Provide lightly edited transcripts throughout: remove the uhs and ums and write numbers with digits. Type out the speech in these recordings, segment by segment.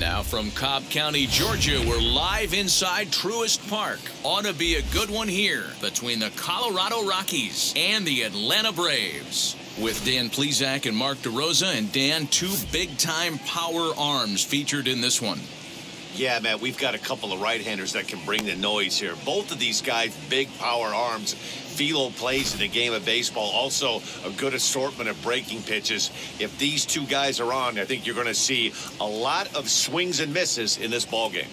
Now from Cobb County, Georgia, we're live inside Truist Park. Ought to be a good one here between the Colorado Rockies and the Atlanta Braves. With Dan Plesac and Mark DeRosa, and Dan, two big-time power arms featured in this one. Yeah, man, we've got a couple of right-handers that can bring the noise here. Both of these guys, big power arms. Philo plays in the game of baseball. Also, a good assortment of breaking pitches. If these two guys are on, I think you're going to see a lot of swings and misses in this ballgame.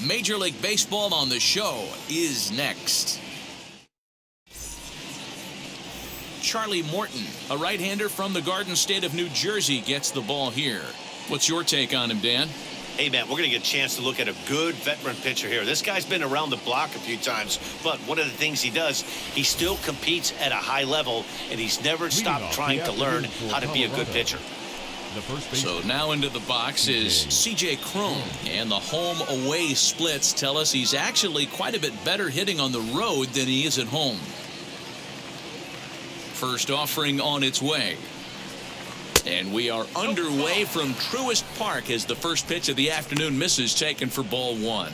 Major League Baseball on the show is next. Charlie Morton, a right-hander from the Garden State of New Jersey, gets the ball here. What's your take on him, Dan? Hey, man, we're going to get a chance to look at a good veteran pitcher here. This guy's been around the block a few times, but one of the things he does, he still competes at a high level, and he's never stopped trying to learn how to be a good pitcher. So now into the box is C.J. Cron, and the home-away splits tell us he's actually quite a bit better hitting on the road than he is at home. First offering on its way. And we are underway from Truist Park as the first pitch of the afternoon misses, taken for ball one.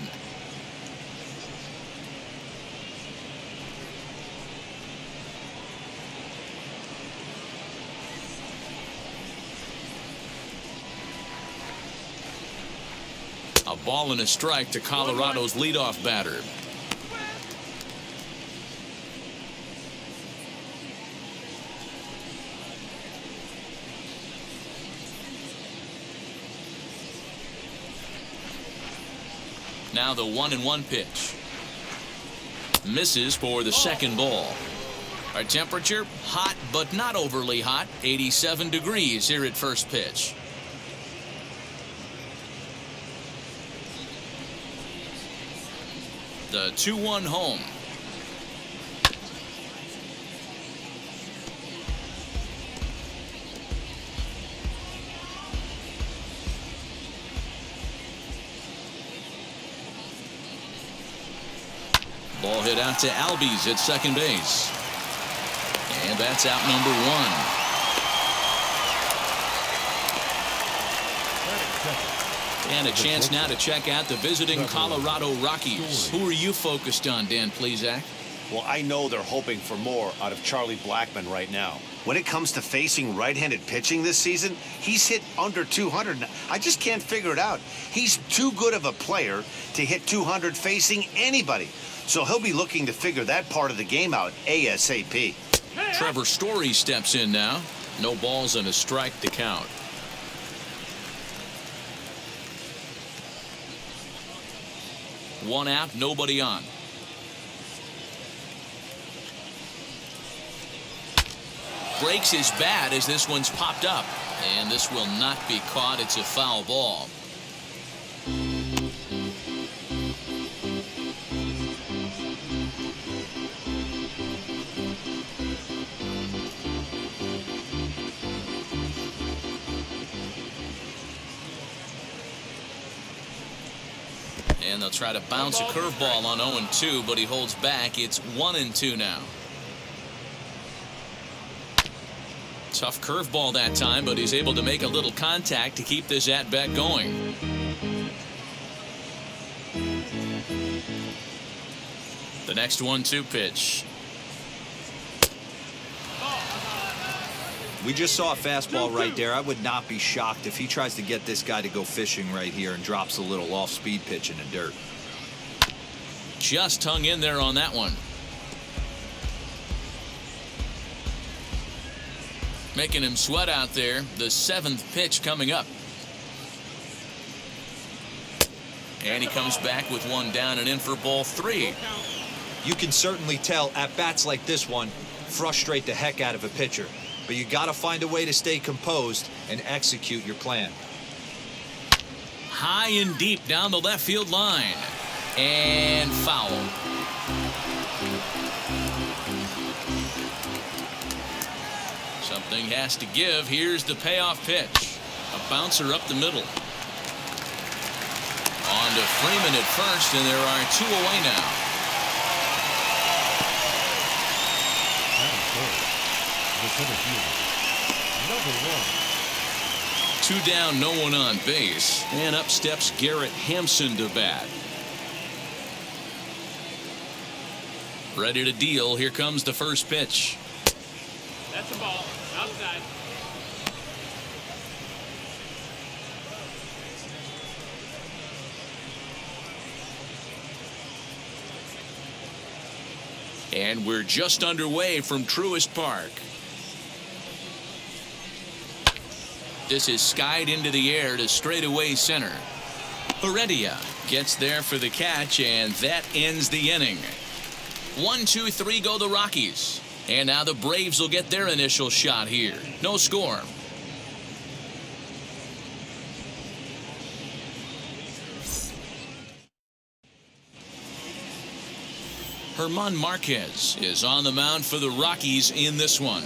A ball and a strike to Colorado's leadoff batter. Now the 1-1 pitch. Misses for the second ball. Our temperature, hot but not overly hot. 87 degrees here at first pitch. The 2-1 home. Ball hit out to Albies at second base. And that's out number one. And a chance now to check out the visiting Colorado Rockies. Who are you focused on, Dan Plesac? Well, I know they're hoping for more out of Charlie Blackmon right now. When it comes to facing right-handed pitching this season, he's hit under 200. I just can't figure it out. He's too good of a player to hit 200 facing anybody. So he'll be looking to figure that part of the game out ASAP. Trevor Story steps in now. No balls and a strike to count. One out, nobody on. Breaks his bat as this one's popped up. And this will not be caught. It's a foul ball. And they'll try to bounce a curveball on 0-2, but he holds back. It's 1-2 now. Tough curveball that time, but he's able to make a little contact to keep this at-bat going. The next 1-2 pitch. We just saw a fastball right there. I would not be shocked if he tries to get this guy to go fishing right here and drops a little off-speed pitch in the dirt. Just hung in there on that one. Making him sweat out there. The seventh pitch coming up. And he comes back with one down and in for ball three. You can certainly tell at bats like this one frustrate the heck out of a pitcher. But you got to find a way to stay composed and execute your plan. High and deep down the left field line. And foul. Something has to give. Here's the payoff pitch. A bouncer up the middle. On to Freeman at first, and there are two away now. 2 down, no one on base, and up steps Garrett Hampson to bat. Ready to deal. Here comes the first pitch. That's a ball. Outside. And we're just underway from Truist Park. This is skied into the air to straightaway center. Heredia gets there for the catch, and that ends the inning. 1, 2, 3 go the Rockies. And now the Braves will get their initial shot here. No score. German Marquez is on the mound for the Rockies in this one.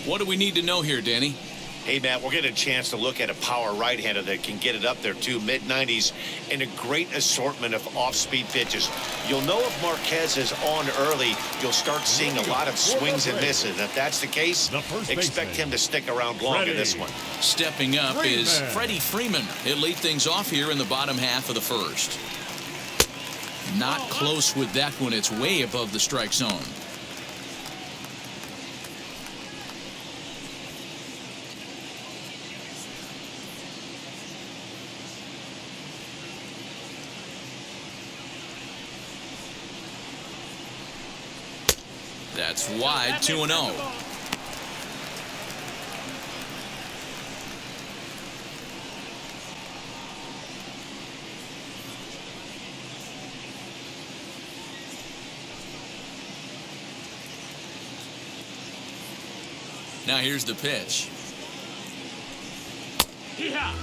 What do we need to know here, Danny? Hey, Matt, we're getting a chance to look at a power right-hander that can get it up there, too, mid-90s, and a great assortment of off-speed pitches. You'll know if Marquez is on early, you'll start seeing a lot of swings and misses. If that's the case, expect him to stick around long in this one. Stepping up is Freddy Freeman. He'll lead things off here in the bottom half of the first. Not close with that one. It's way above the strike zone. That's wide, 2-0. Now here's the pitch. Yeah.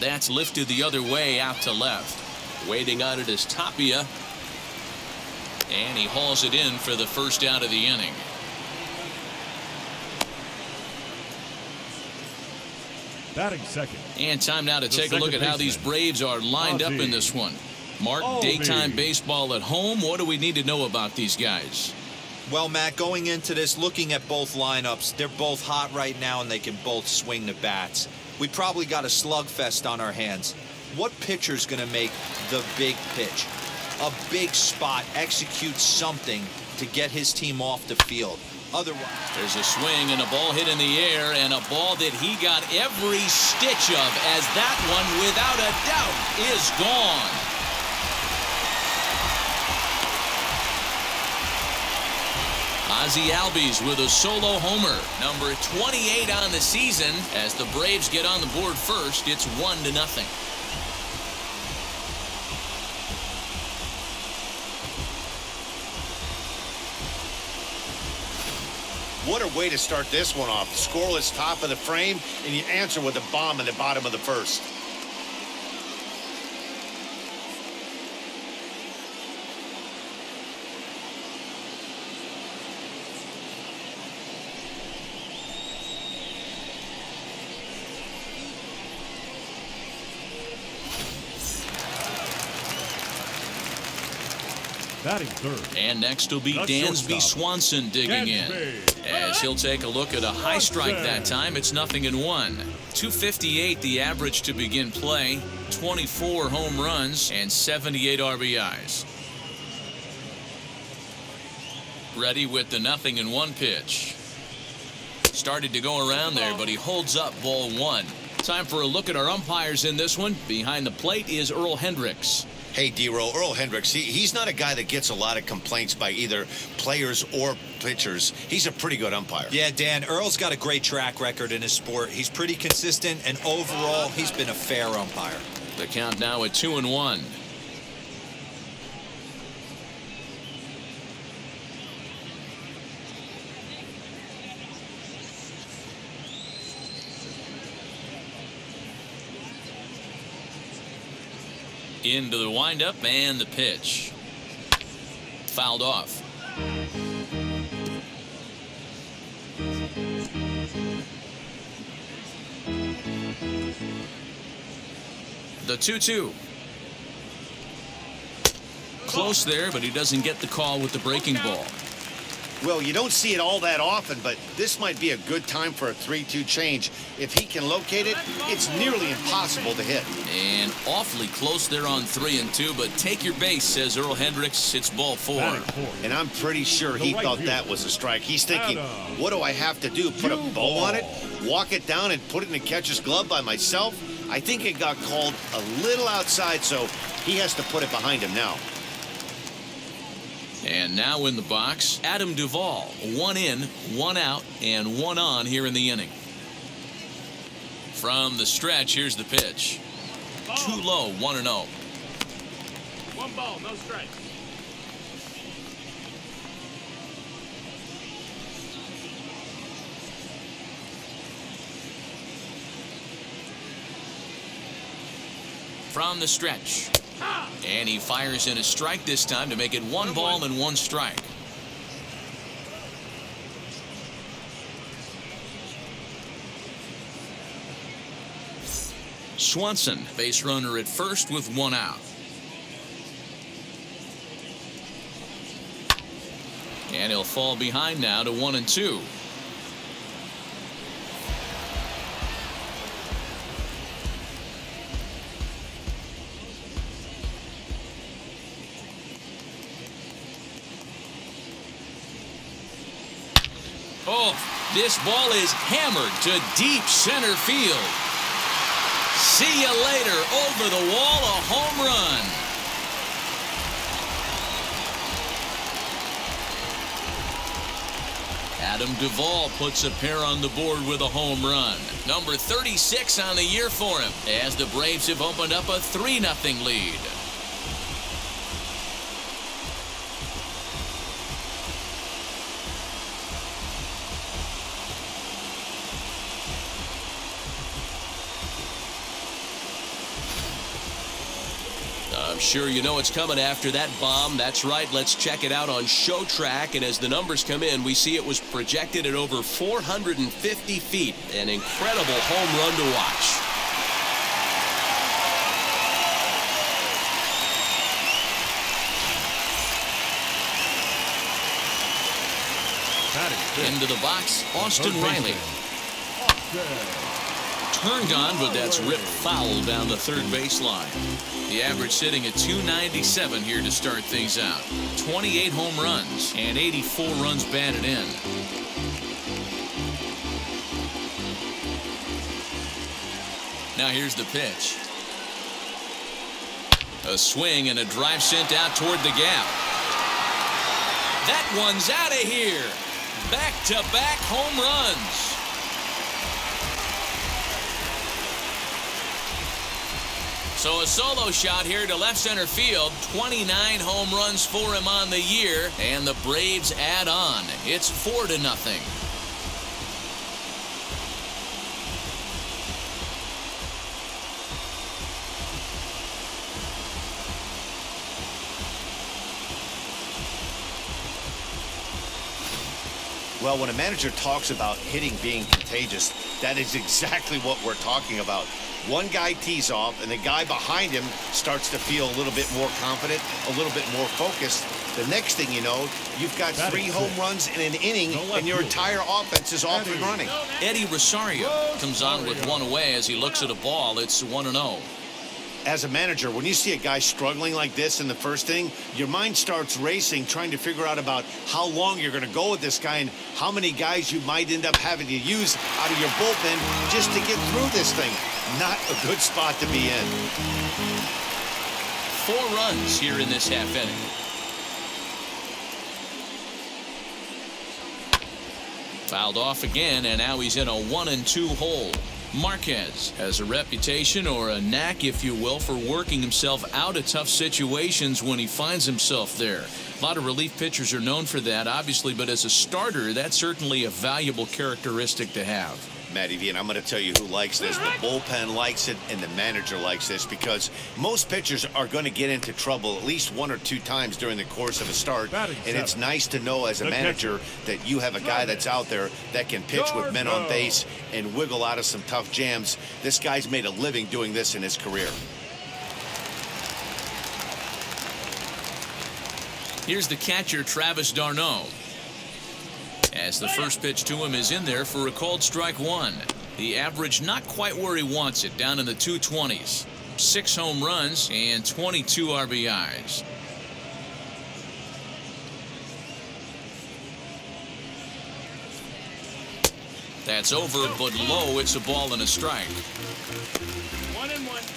That's lifted the other way out to left. Waiting on it is Tapia. And he hauls it in for the first out of the inning. Batting second. And time now to take a look at how these Braves are lined up in this one. Mark, daytime baseball at home. What do we need to know about these guys? Well, Matt, going into this, looking at both lineups, they're both hot right now and they can both swing the bats. We probably got a slugfest on our hands. What pitcher's going to make the big pitch? A big spot, execute something to get his team off the field. Otherwise, there's a swing and a ball hit in the air, and a ball that he got every stitch of, as that one, without a doubt, is gone. Ozzie Albies with a solo homer, number 28 on the season. As the Braves get on the board first, it's 1-0. What a way to start this one off. Scoreless top of the frame, and you answer with a bomb in the bottom of the first. Batting third. And next will be Dansby Swanson digging in. As he'll take a look at a high strike that time. It's 0-1. 258 the average to begin play. 24 home runs and 78 RBIs. Ready with the 0-1 pitch. Started to go around there, but he holds up ball 1. Time for a look at our umpires in this one. Behind the plate is Earl Hendricks. Hey, D-Roll, Earl Hendricks, he's not a guy that gets a lot of complaints by either players or pitchers. He's a pretty good umpire. Yeah, Dan, Earl's got a great track record in his sport. He's pretty consistent, and overall, he's been a fair umpire. The count now at 2-1. Into the windup and the pitch. Fouled off. The 2-2. close there, but he doesn't get the call with the breaking ball. Well, you don't see it all that often, but this might be a good time for a 3-2 change. If he can locate it, it's nearly impossible to hit. And awfully close there on 3 and 2, but take your base, says Earl Hendricks. It's ball 4. And I'm pretty sure he thought that was a strike. He's thinking, what do I have to do? Put a bow on it? Walk it down and put it in the catcher's glove by myself? I think it got called a little outside, so he has to put it behind him now. And now in the box, Adam Duvall. 1 in, 1 out, and 1 on here in the inning. From the stretch, here's the pitch. Too low, 1-0. 1 ball, no strikes. From the stretch. And he fires in a strike this time to make it 1 ball and 1 strike. Swanson, base runner at first with 1 out. And he'll fall behind now to 1 and 2. Oh, this ball is hammered to deep center field. See you later. Over the wall, a home run. Adam Duvall puts a pair on the board with a home run. Number 36 on the year for him, as the Braves have opened up a 3-0 lead. I'm sure you know what's coming after that bomb. That's right. Let's check it out on Show Track. And as the numbers come in, we see it was projected at over 450 feet. An incredible home run to watch. Into the box, Austin Riley. Turned on, but that's ripped foul down the third baseline. The average sitting at 297 here to start things out. 28 home runs and 84 runs batted in. Now here's the pitch. A swing and a drive sent out toward the gap. That one's out of here. Back-to-back home runs. So a solo shot here to left center field. 29 home runs for him on the year, and the Braves add on. It's 4-0. Well, when a manager talks about hitting being contagious, that is exactly what we're talking about. One guy tees off, and the guy behind him starts to feel a little bit more confident, a little bit more focused. The next thing you know, you've got 3 home runs in an inning, and your entire offense is off and running. Eddie Rosario comes on with 1 away as he looks at a ball. It's 1-0. As a manager, when you see a guy struggling like this in the first inning, your mind starts racing, trying to figure out about how long you're going to go with this guy and how many guys you might end up having to use out of your bullpen just to get through this thing. Not a good spot to be in. 4 runs here in this half inning. Fouled off again, and now he's in a 1-2 hole. Marquez has a reputation, or a knack, if you will, for working himself out of tough situations when he finds himself there. A lot of relief pitchers are known for that, obviously, but as a starter, that's certainly a valuable characteristic to have. Matty V, and I'm going to tell you who likes this. The bullpen likes it, and the manager likes this, because most pitchers are going to get into trouble at least 1 or 2 times during the course of a start. And it's nice to know as a manager that you have a guy that's out there that can pitch with men on base and wiggle out of some tough jams. This guy's made a living doing this in his career. Here's the catcher, Travis d'Arnaud. As the first pitch to him is in there for a called strike one. The average not quite where he wants it, down in the 220s. 6 home runs and 22 RBIs. That's over, but low. It's a ball and a strike. 1-1.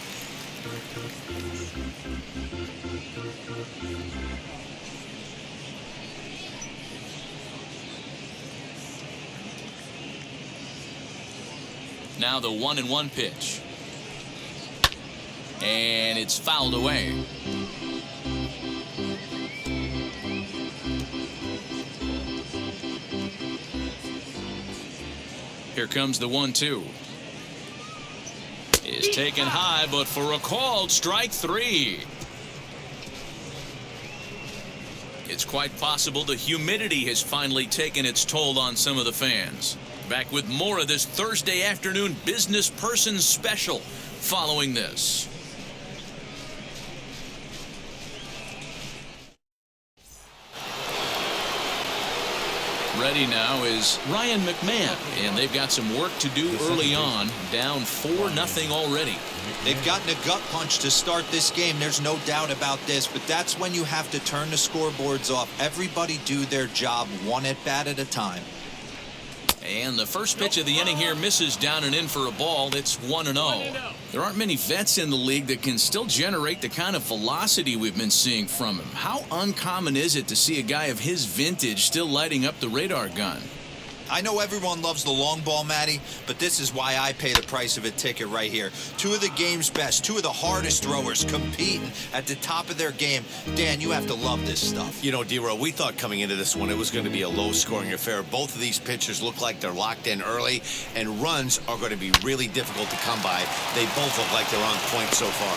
Now the 1-1 pitch. And it's fouled away. Here comes the 1-2. Is taken high, but for a called strike three. It's quite possible the humidity has finally taken its toll on some of the fans. Back with more of this Thursday afternoon business person special following this. Ready now is Ryan McMahon, and they've got some work to do early on, down 4-0 already. They've gotten a gut punch to start this game. There's no doubt about this, but that's when you have to turn the scoreboards off. Everybody do their job one at bat at a time. And the first pitch of the inning here misses down and in for a ball. It's 1-0. There aren't many vets in the league that can still generate the kind of velocity we've been seeing from him. How uncommon is it to see a guy of his vintage still lighting up the radar gun? I know everyone loves the long ball, Matty, but this is why I pay the price of a ticket right here. 2 of the game's best, 2 of the hardest throwers competing at the top of their game. Dan, you have to love this stuff. You know, D-Row, we thought coming into this one it was going to be a low-scoring affair. Both of these pitchers look like they're locked in early, and runs are going to be really difficult to come by. They both look like they're on point so far.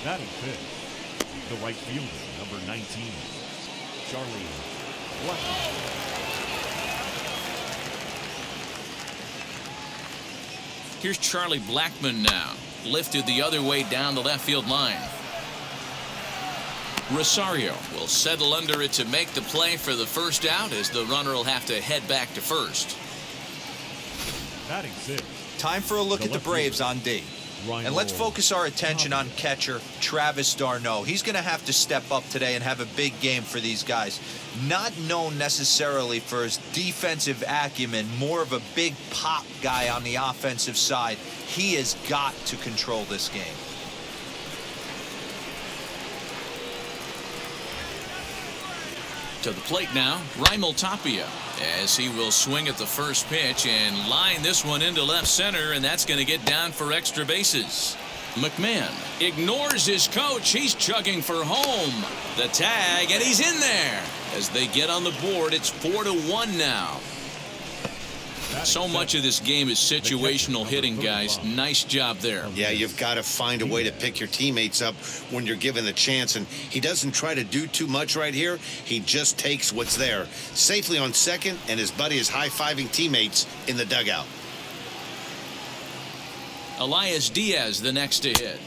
Batting fifth, the right fielder, number 19, Charlie Blackmon. Here's Charlie Blackmon now, lifted the other way down the left field line. Rosario will settle under it to make the play for the first out, as the runner will have to head back to first. Batting sixth. Time for a look at the Braves on D. And let's focus our attention on catcher Travis d'Arnaud. He's going to have to step up today and have a big game for these guys. Not known necessarily for his defensive acumen, more of a big pop guy on the offensive side. He has got to control this game. To the plate now, Raimel Tapia, as he will swing at the first pitch and line this one into left center, and that's going to get down for extra bases. McMahon ignores his coach. He's chugging for home. The tag, and he's in there. As they get on the board, it's 4-1 now. So much of this game is situational hitting, guys. Nice job there. Yeah, you've got to find a way to pick your teammates up when you're given the chance, and he doesn't try to do too much right here. He just takes what's there. Safely on second, and his buddy is high-fiving teammates in the dugout. Elias Diaz the next to hit,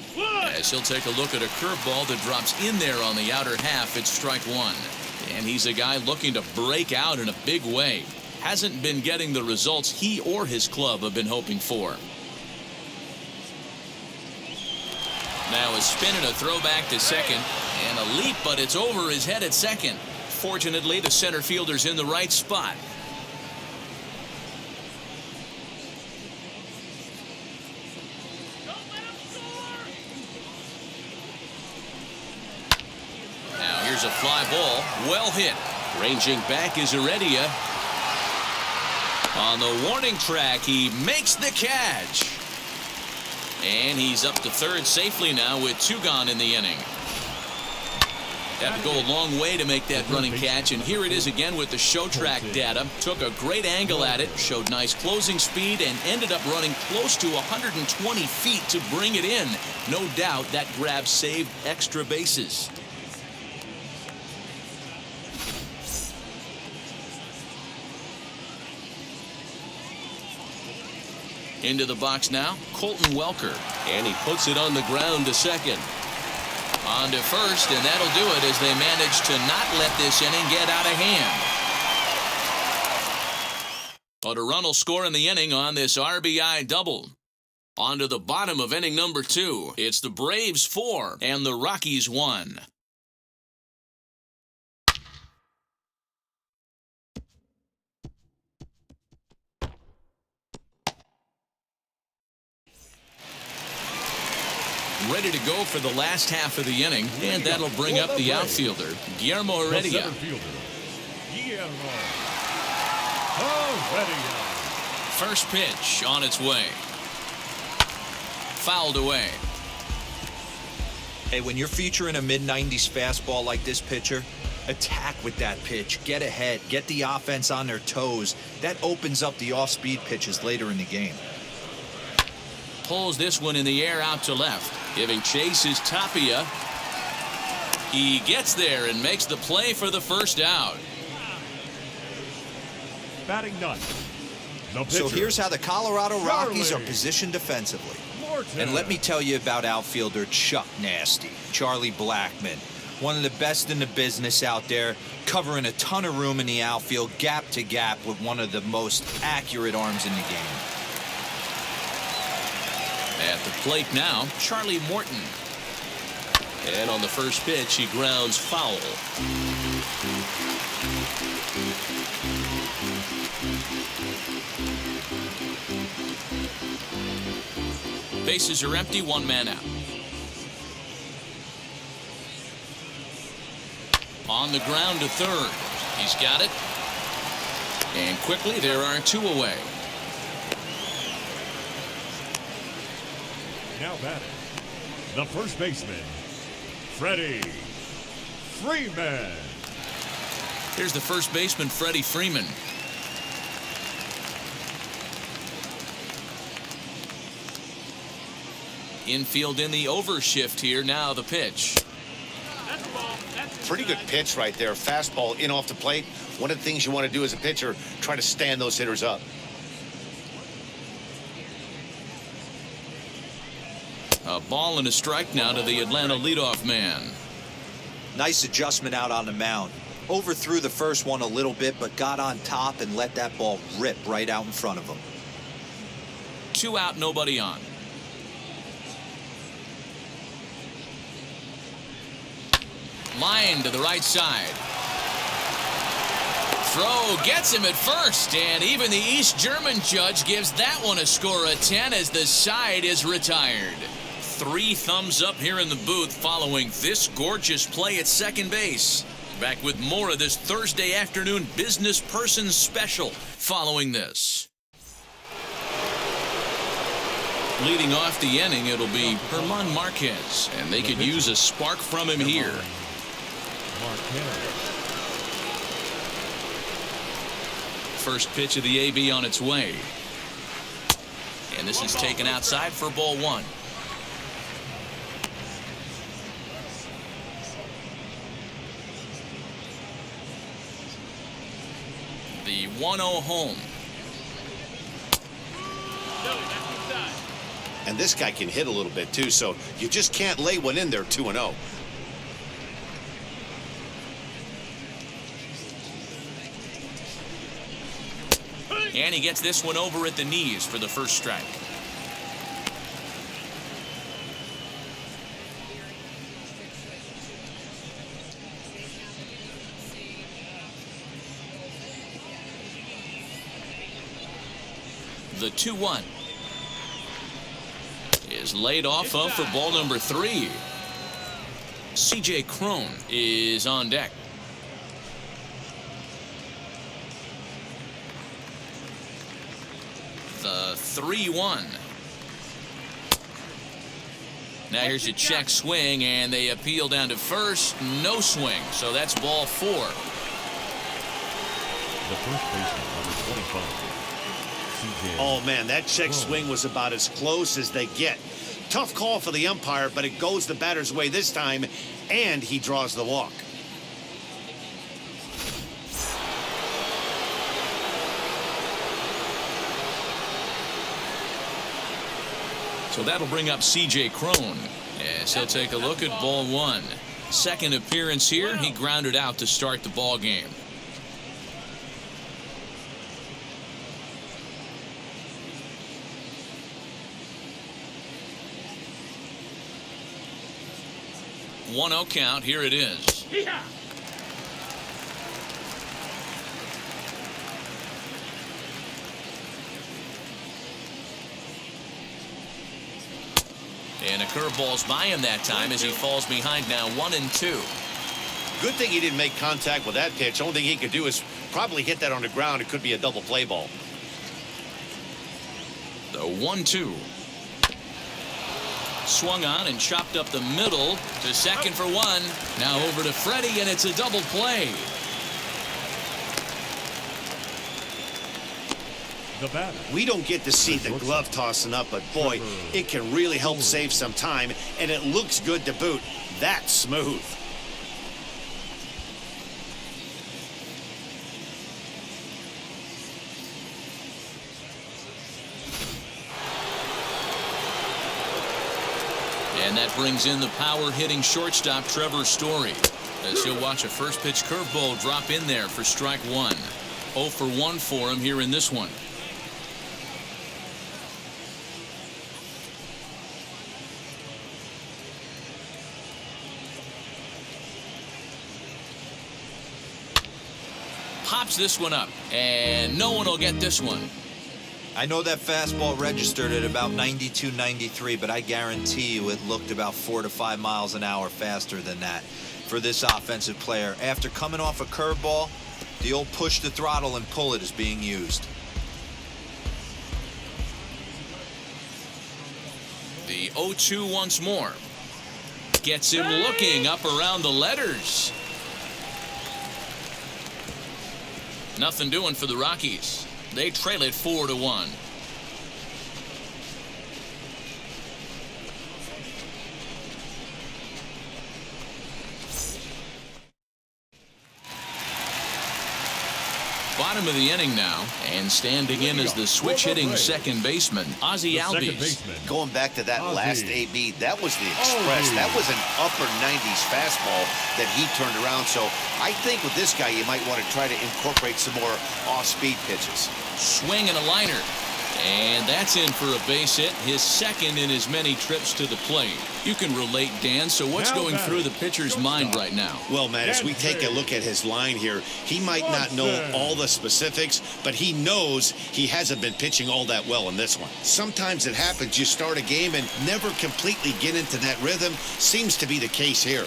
as he'll take a look at a curveball that drops in there on the outer half. It's strike one, and he's a guy looking to break out in a big way. Hasn't been getting the results he or his club have been hoping for. Now a spin and a throwback to second, and a leap, but it's over his head at second. Fortunately, the center fielder's in the right spot. Now here's a fly ball, well hit. Ranging back is Heredia. On the warning track, he makes the catch. And he's up to third safely now with 2 gone in the inning. Had to go a long way to make that running catch, and here it is again with the show track data. Took a great angle at it, showed nice closing speed, and ended up running close to 120 feet to bring it in. No doubt that grab saved extra bases. Into the box now, Colton Welker. And he puts it on the ground to second. On to first, and that'll do it as they manage to not let this inning get out of hand. A run will score in the inning on this RBI double. On to the bottom of inning number 2. It's the Braves 4 and the Rockies 1. Ready to go for the last half of the inning, and that'll bring up the outfielder, Guillermo Heredia. First pitch on its way. Fouled away. Hey, when you're featuring a mid-90s fastball like this pitcher, attack with that pitch. Get ahead. Get the offense on their toes. That opens up the off-speed pitches later in the game. Pulls this one in the air out to left. Giving chase is Tapia. He gets there and makes the play for the first out. Batting ninth. So here's how the Colorado Rockies are positioned defensively. Morton. And let me tell you about outfielder Chuck Nasty, Charlie Blackmon. One of the best in the business out there, covering a ton of room in the outfield, gap to gap with one of the most accurate arms in the game. At the plate now, Charlie Morton. And on the first pitch, he grounds foul. Bases are empty, one man out. On the ground to third. He's got it. And quickly, there are 2 away. Now batting, the first baseman, Freddy Freeman. Here's the first baseman, Freddy Freeman. Infield in the overshift here. Now the pitch. That's the ball. Pretty good pitch right there. Fastball in off the plate. One of the things you want to do as a pitcher, try to stand those hitters up. A ball and a strike now to the Atlanta leadoff man. Nice adjustment out on the mound. Overthrew the first one a little bit, but got on top and let that ball rip right out in front of him. 2 out, nobody on. Line to the right side. Throw gets him at first, and even the East German judge gives that one a score of 10 as the side is retired. 3 thumbs up here in the booth following this gorgeous play at second base. Back with more of this Thursday afternoon business person special following this. Leading off the inning, it'll be Herman Marquez, and they could use a spark from him here. First pitch of the AB on its way. And this is taken outside for ball 1. The 1-0 home. And this guy can hit a little bit too, so you just can't lay one in there 2-0. And he gets this one over at the knees for the first strike. The 2-1 is laid off of for ball number 3. C.J. Cron is on deck. The 3-1. Now here's a check swing, and they appeal down to first. No swing, so that's ball 4. The first baseman, number 25. CJ. Oh, man, that check swing was about as close as they get. Tough call for the umpire, but it goes the batter's way this time, and he draws the walk. So that'll bring up C.J. Cron as he'll take a look at ball one. Second appearance here. He grounded out to start the ball game. One 0 count. Here it is. Yeah. And a curveball's by him that time as he falls behind now 1-2. Good thing he didn't make contact with that pitch. Only thing he could do is probably hit that on the ground. It could be a double play ball. The 1-2. Swung on and chopped up the middle to second for one. Now over to Freddy, and it's a double play. The batter. We don't get to see the glove tossing up, but boy, it can really help save some time, and it looks good to boot. That's smooth. And that brings in the power-hitting shortstop Trevor Story as he'll watch a first-pitch curveball drop in there for strike one. 0 for 1 for him here in this one. Pops this one up, and no one will get this one. I know that fastball registered at about 92, 93, but I guarantee you it looked about 4 to 5 miles an hour faster than that for this offensive player. After coming off a curveball, the old push the throttle and pull it is being used. The 0-2 once more. Gets him looking up around the letters. Nothing doing for the Rockies. They trail it 4-1. Bottom of the inning now, and standing in as the switch-hitting second baseman, Ozzie Albies. Going back to that last AB, that was the express. That was an upper 90s fastball that he turned around. So I think with this guy, you might want to try to incorporate some more off-speed pitches. Swing and a liner. And that's in for a base hit, his second in as many trips to the plate. You can relate, Dan, so what's going through the pitcher's mind right now? Well, man, as we take a look at his line here, he might not know all the specifics, but he knows he hasn't been pitching all that well in this one. Sometimes it happens, you start a game and never completely get into that rhythm. Seems to be the case here.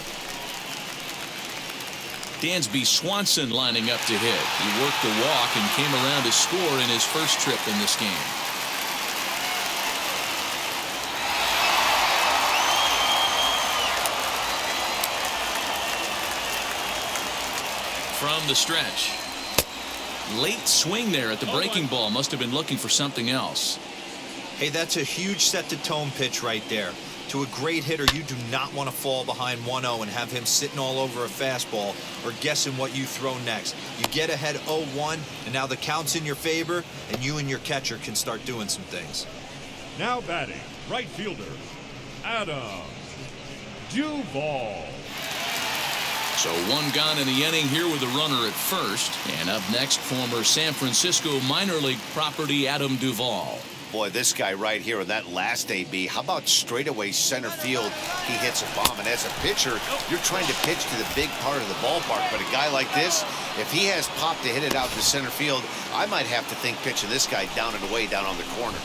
Dansby Swanson lining up to hit. He worked the walk and came around to score in his first trip in this game. From the stretch. Late swing there at the breaking ball. Must have been looking for something else. Hey, that's a huge set-the-tone pitch right there. To a great hitter, you do not want to fall behind 1-0 and have him sitting all over a fastball or guessing what you throw next. You get ahead 0-1, and now the count's in your favor, and you and your catcher can start doing some things. Now batting, right fielder, Adam Duvall. So one gone in the inning here with a runner at first. And up next, former San Francisco minor league property Adam Duvall. Boy, this guy right here in that last AB, how about straightaway center field? He hits a bomb, and as a pitcher, you're trying to pitch to the big part of the ballpark, but a guy like this, if he has pop to hit it out to center field, I might have to think pitching this guy down and away down on the corner.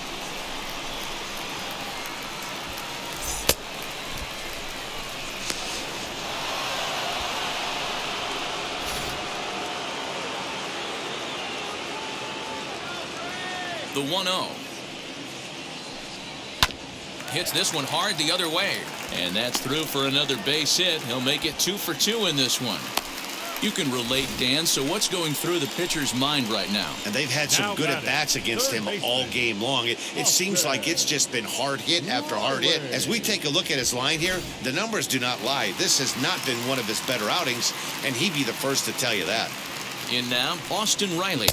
The 1-0. Hits this one hard the other way. And that's through for another base hit. He'll make it 2 for 2 in this one. You can relate, Dan, so what's going through the pitcher's mind right now? And they've had some good at-bats against him all game long. It seems like it's just been hard hit after hard hit. As we take a look at his line here, the numbers do not lie. This has not been one of his better outings, and he'd be the first to tell you that. In now, Austin Riley.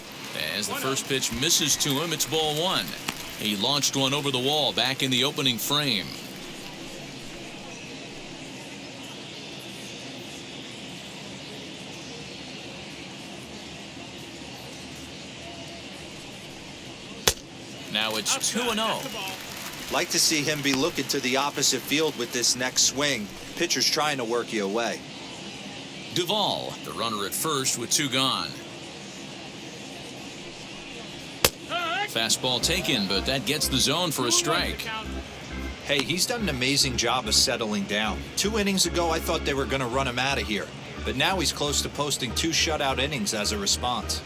As the first pitch misses to him, it's ball one. He launched one over the wall back in the opening frame. Now it's 2-0. Like to see him be looking to the opposite field with this next swing. Pitcher's trying to work you away. Duvall, the runner at first with 2 gone. Fastball taken, but that gets the zone for a strike. Hey, he's done an amazing job of settling down. 2 innings ago, I thought they were going to run him out of here. But now he's close to posting 2 shutout innings as a response.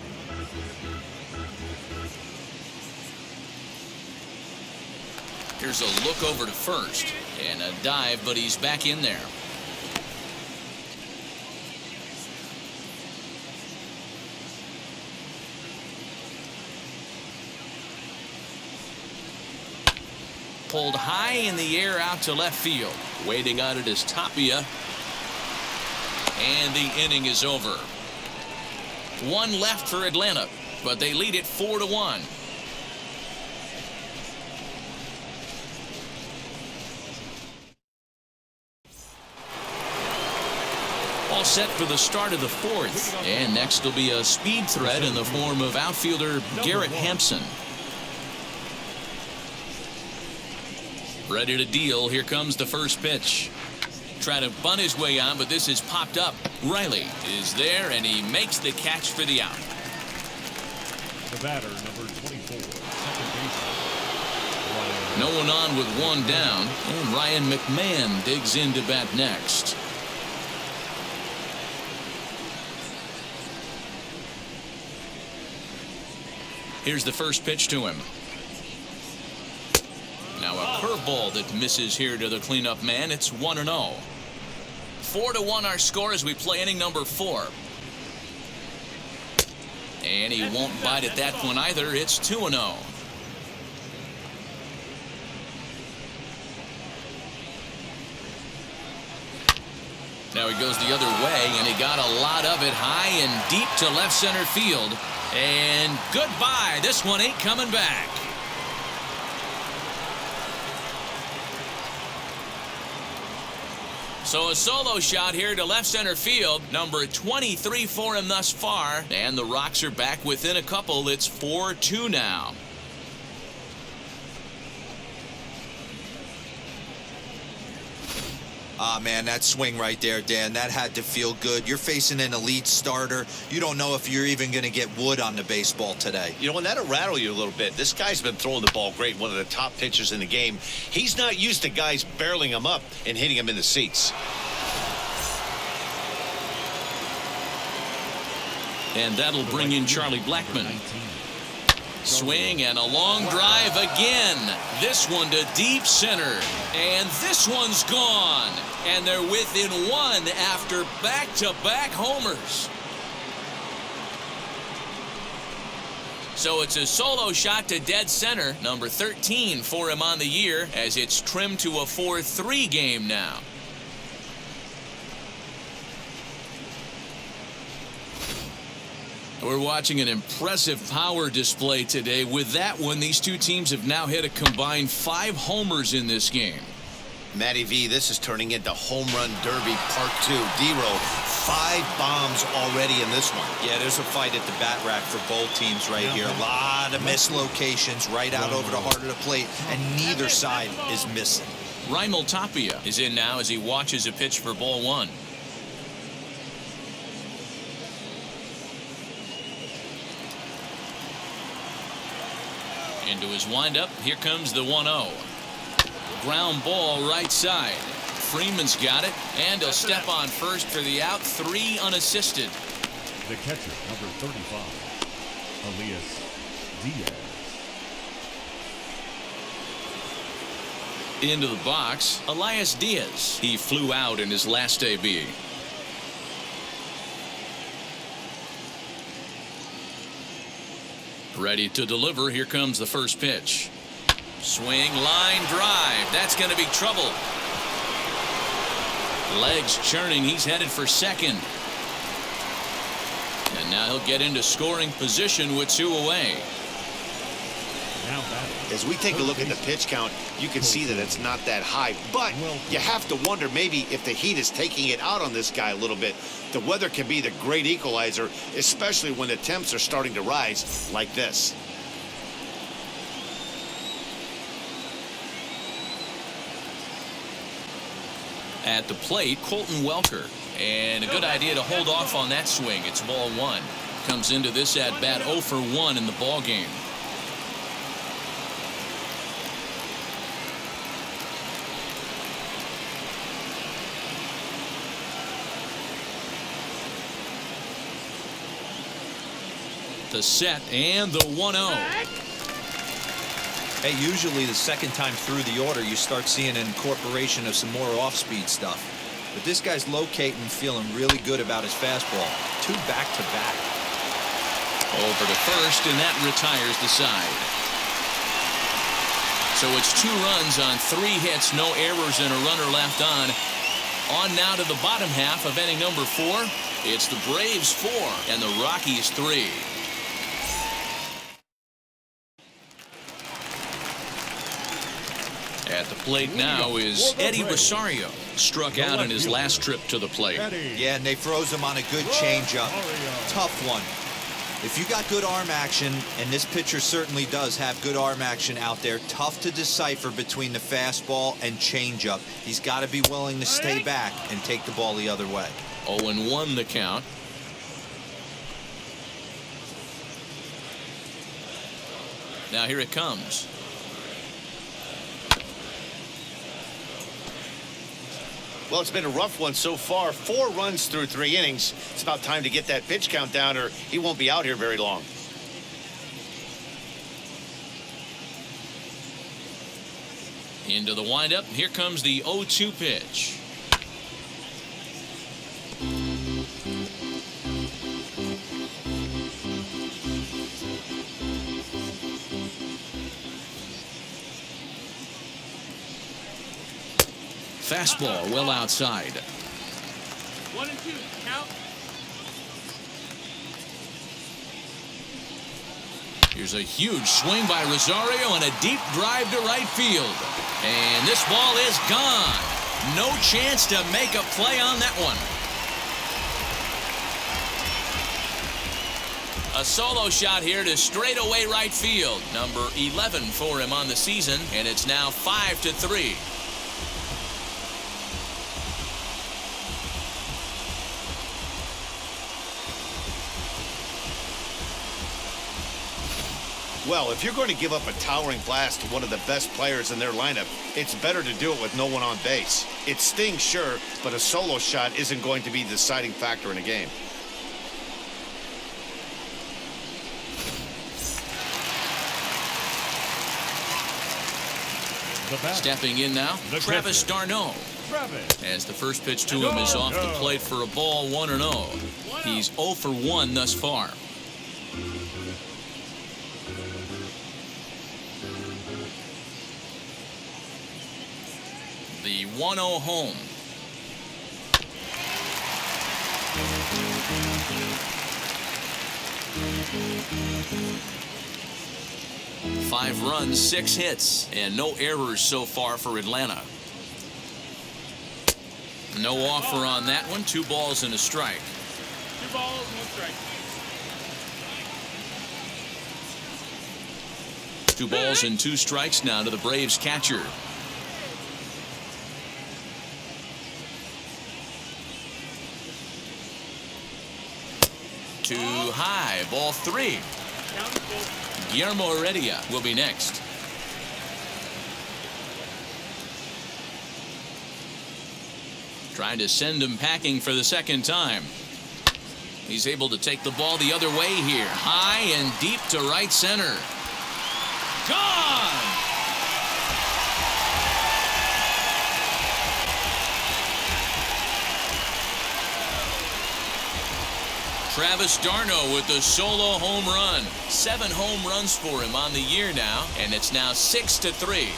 Here's a look over to first. And a dive, but he's back in there. Pulled high in the air out to left field. Waiting on it is Tapia. And the inning is over. 1 left for Atlanta, but they lead it 4-1. All set for the start of the 4th. And next will be a speed threat in the form of outfielder Garrett Hampson. Ready to deal. Here comes the first pitch. Trying to bunt his way on, but this is popped up. Riley is there, and he makes the catch for the out. The batter, number 24, second baseman. No one on with 1 down, and Ryan McMahon digs in to bat next. Here's the first pitch to him. Now a curveball that misses here to the cleanup man. It's 1-0. 4-1 our score as we play inning number 4. And he won't bite at that one either. It's 2-0. Now he goes the other way, and he got a lot of it high and deep to left center field. And goodbye. This one ain't coming back. So a solo shot here to left center field. Number 23 for him thus far. And the Rocks are back within a couple. It's 4-2 now. Ah, man, that swing right there, Dan, that had to feel good. You're facing an elite starter. You don't know if you're even going to get wood on the baseball today. You know, and that'll rattle you a little bit. This guy's been throwing the ball great, one of the top pitchers in the game. He's not used to guys barreling him up and hitting him in the seats. And that'll bring in Charlie Blackmon. Swing and a long drive again. This one to deep center. And this one's gone. And they're within 1 after back-to-back homers. So it's a solo shot to dead center. Number 13 for him on the year as it's trimmed to a 4-3 game now. We're watching an impressive power display today. With that one, these two teams have now hit a combined 5 homers in this game. Matty V, this is turning into home run derby part 2. D-Row, 5 bombs already in this one. Yeah, there's a fight at the bat rack for both teams right here. A lot of mislocations right out over the heart of the plate, and neither side is missing. Raimel Tapia is in now as he watches a pitch for ball 1. Into his windup. Here comes the 1-0. Ground ball right side. Freeman's got it, and he'll step on first for the out. 3 unassisted. The catcher, number 35, Elias Diaz. Into the box, Elias Diaz. He flew out in his last AB. Ready to deliver. Here comes the first pitch. Swing, line drive. That's going to be trouble. Legs churning. He's headed for second. And now he'll get into scoring position with 2 away. Now batting. As we take a look at the pitch count, you can see that it's not that high. But you have to wonder maybe if the heat is taking it out on this guy a little bit. The weather can be the great equalizer, especially when the temps are starting to rise like this. At the plate, Colton Welker. And a good idea to hold off on that swing. It's ball one. Comes into this at bat 0 for 1 in the ball game. The set and the 1-0. Hey, usually the second time through the order, you start seeing an incorporation of some more off-speed stuff. But this guy's locating and feeling really good about his fastball. 2 back-to-back. Over to first, and that retires the side. So it's 2 runs on 3 hits, no errors, and a runner left on. On now to the bottom half of inning number 4. It's the Braves 4 and the Rockies 3. At the plate now is Eddie Rosario. Struck out in his last trip to the plate. Yeah, and they froze him on a good changeup. Tough one. If you got good arm action, and this pitcher certainly does have good arm action out there, tough to decipher between the fastball and changeup. He's got to be willing to stay back and take the ball the other way. 0-1 the count. Now here it comes. Well, it's been a rough one so far. 4 runs through 3 innings. It's about time to get that pitch count down or he won't be out here very long. Into the windup. Here comes the 0-2 pitch. Fastball well outside. 1 and 2. Count. Here's a huge swing by Rosario and a deep drive to right field. And this ball is gone. No chance to make a play on that one. A solo shot here to straightaway right field. Number 11 for him on the season, and it's now 5-3. Well, if you're going to give up a towering blast to one of the best players in their lineup, it's better to do it with no one on base. It stings, sure, but a solo shot isn't going to be the deciding factor in a game. Stepping in now, Travis d'Arnaud. As the first pitch to him is off the plate for a ball 1-0. He's 0 for 1 thus far. The 1-0 home. Five runs, 6 hits, and no errors so far for Atlanta. No offer on that one. 2 balls and a strike. 2 balls, 1 strike. 2 balls and 2 strikes now to the Braves catcher. Too high, ball 3. Guillermo Heredia will be next. Trying to send him packing for the second time. He's able to take the ball the other way here. High and deep to right center. Gone! Travis d'Arnaud with the solo home run. 7 home runs for him on the year now, and it's now 6-3.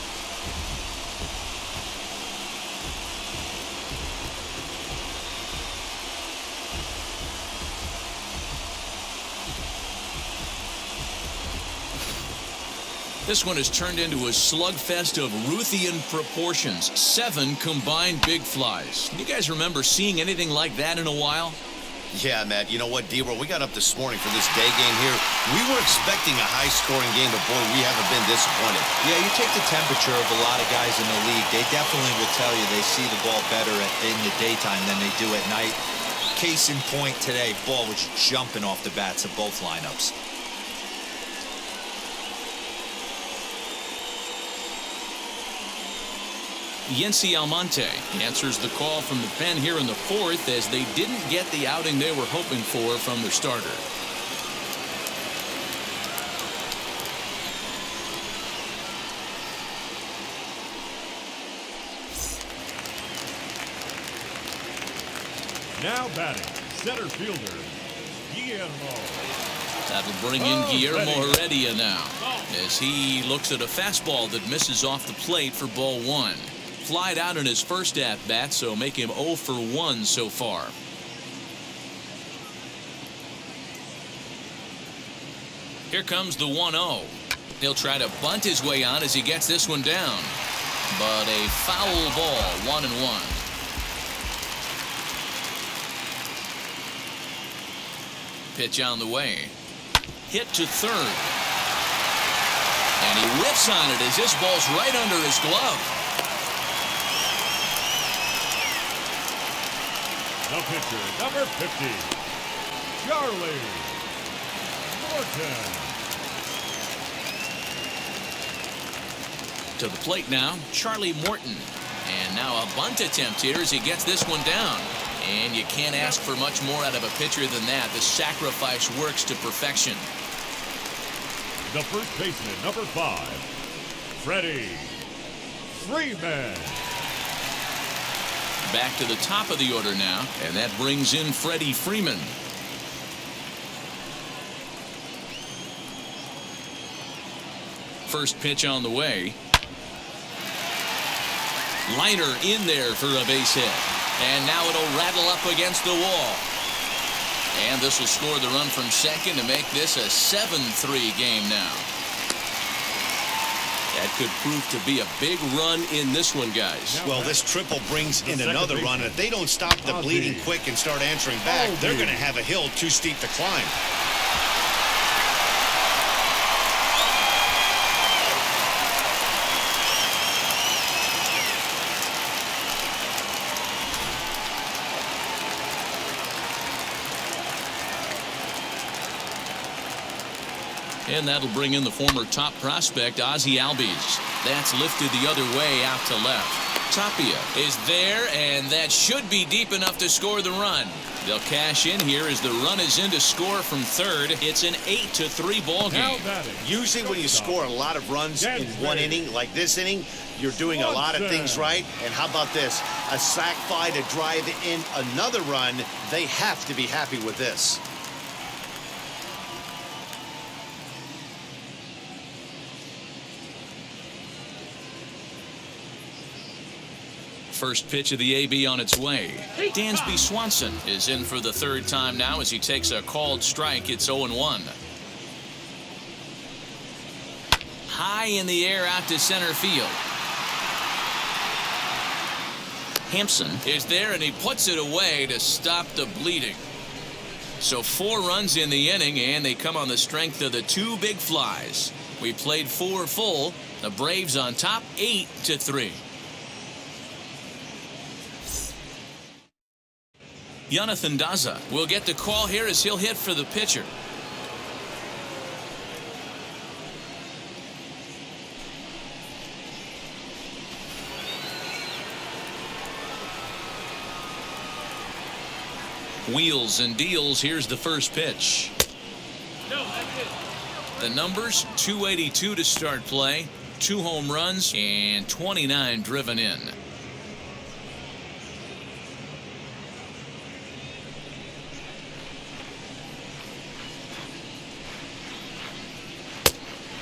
This one has turned into a slugfest of Ruthian proportions. 7 combined big flies. You guys remember seeing anything like that in a while? Yeah, Matt, you know what, D-Roll, we got up this morning for this day game here. We were expecting a high-scoring game, but boy, we haven't been disappointed. Yeah, you take the temperature of a lot of guys in the league, they definitely will tell you they see the ball better in the daytime than they do at night. Case in point today, ball was jumping off the bats of both lineups. Yency Almonte answers the call from the pen here in the 4th as they didn't get the outing they were hoping for from their starter. Now batting, center fielder, Guillermo. That'll bring in Guillermo Heredia now as he looks at a fastball that misses off the plate for ball 1. Flied out in his first at-bat, so make him 0 for 1 so far. Here comes the 1-0. He'll try to bunt his way on as he gets this one down. But a foul ball, 1-1. Pitch on the way. Hit to third. And he whiffs on it as this ball's right under his glove. The pitcher, number 50, Charlie Morton. To the plate now, Charlie Morton. And now a bunt attempt here as he gets this one down. And you can't ask for much more out of a pitcher than that. The sacrifice works to perfection. The first baseman, number 5, Freddy Freeman. Back to the top of the order now, and that brings in Freddy Freeman. First pitch on the way. Liner in there for a base hit. And now it'll rattle up against the wall. And this will score the run from second to make this a 7-3 game now. That could prove to be a big run in this one, guys. Well, this triple brings in another run, and if they don't stop the bleeding quick and start answering back, they're going to have a hill too steep to climb. And that'll bring in the former top prospect, Ozzie Albies. That's lifted the other way out to left. Tapia is there, and that should be deep enough to score the run. They'll cash in here as the run is in to score from third. It's an 8-3 ball game. Usually when you score a lot of runs in one inning, like this inning, you're doing a lot of things right. And how about this? A sac fly to drive in another run. They have to be happy with this. First pitch of the AB on its way. Dansby Swanson is in for the third time now as he takes a called strike. It's 0-1. High in the air out to center field. Hampson is there and he puts it away to stop the bleeding. So 4 runs in the inning, and they come on the strength of the 2 big flies. We played 4 full. The Braves on top 8-3. Jonathan Daza will get the call here as he'll hit for the pitcher. Wheels and deals. Here's the first pitch. No, that's it. The numbers: 282 to start play, 2 home runs, and 29 driven in.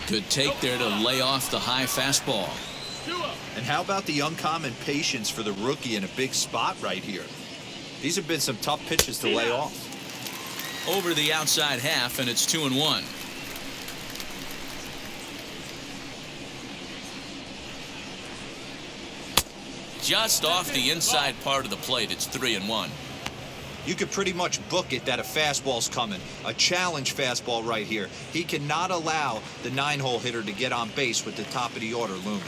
Good take there to lay off the high fastball. And how about the uncommon patience for the rookie in a big spot right here? These have been some tough pitches to lay off. Over the outside half, and it's 2-1. just off the inside part of the plate. It's 3-1. You could pretty much book it that a fastball's coming. A challenge fastball right here. He cannot allow the 9-hole hitter to get on base with the top of the order looming.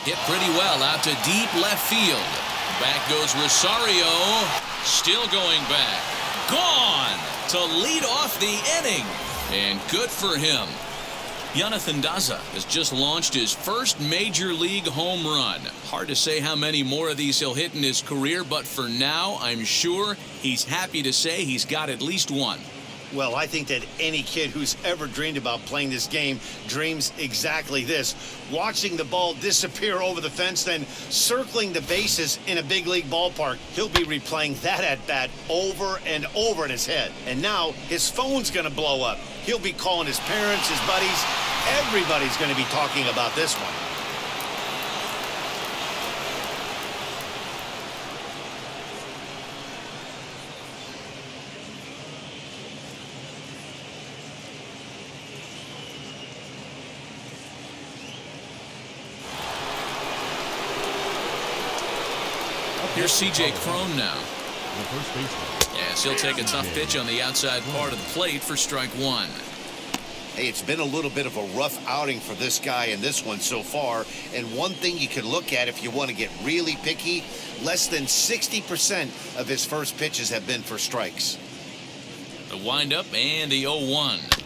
Hit pretty well out to deep left field. Back goes Rosario. Still going back. Gone to lead off the inning. And good for him. Jonathan Daza has just launched his first major league home run. Hard to say how many more of these he'll hit in his career, but for now, I'm sure he's happy to say he's got at least one. Well, I think that any kid who's ever dreamed about playing this game dreams exactly this. Watching the ball disappear over the fence, then circling the bases in a big league ballpark. He'll be replaying that at-bat over and over in his head. And now his phone's going to blow up. He'll be calling his parents, his buddies. Everybody's going to be talking about this one. Here's C.J. Cron now. The first baseman. Yes, he'll take a tough pitch on the outside part of the plate for strike one. Hey, it's been a little bit of a rough outing for this guy in this one so far. And one thing you can look at if you want to get really picky, less than 60% of his first pitches have been for strikes. The windup and the 0-1.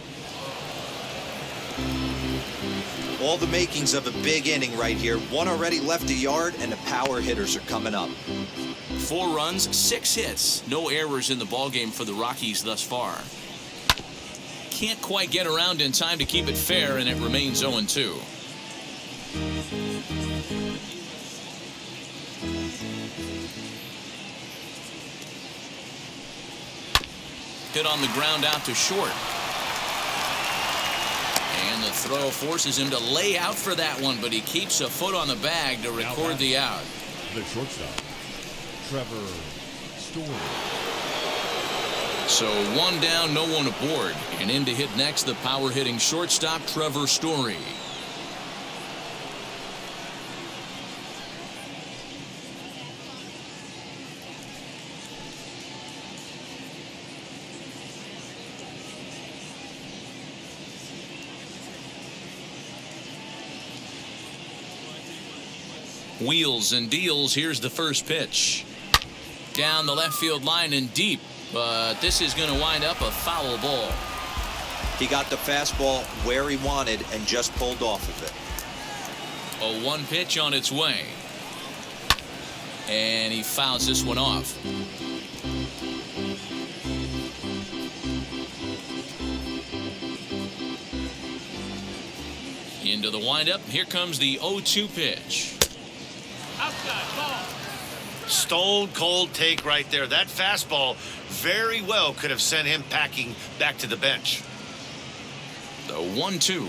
All the makings of a big inning right here. One already left the yard, and the power hitters are coming up. 4 runs, 6 hits. No errors in the ballgame for the Rockies thus far. Can't quite get around in time to keep it fair, and it remains 0-2. Hit on the ground out to short. And the throw forces him to lay out for that one, but he keeps a foot on the bag to record the out. The shortstop, Trevor Story. So 1 down, no one aboard. And in to hit next, the power hitting shortstop, Trevor Story. Wheels and deals. Here's the first pitch. Down the left field line and deep. But this is going to wind up a foul ball. He got the fastball where he wanted and just pulled off of it. A 1 pitch on its way. And he fouls this one off. Into the windup. Here comes the 0-2 pitch. Outside, ball. Stone cold take right there. That fastball very well could have sent him packing back to the bench. The 1-2.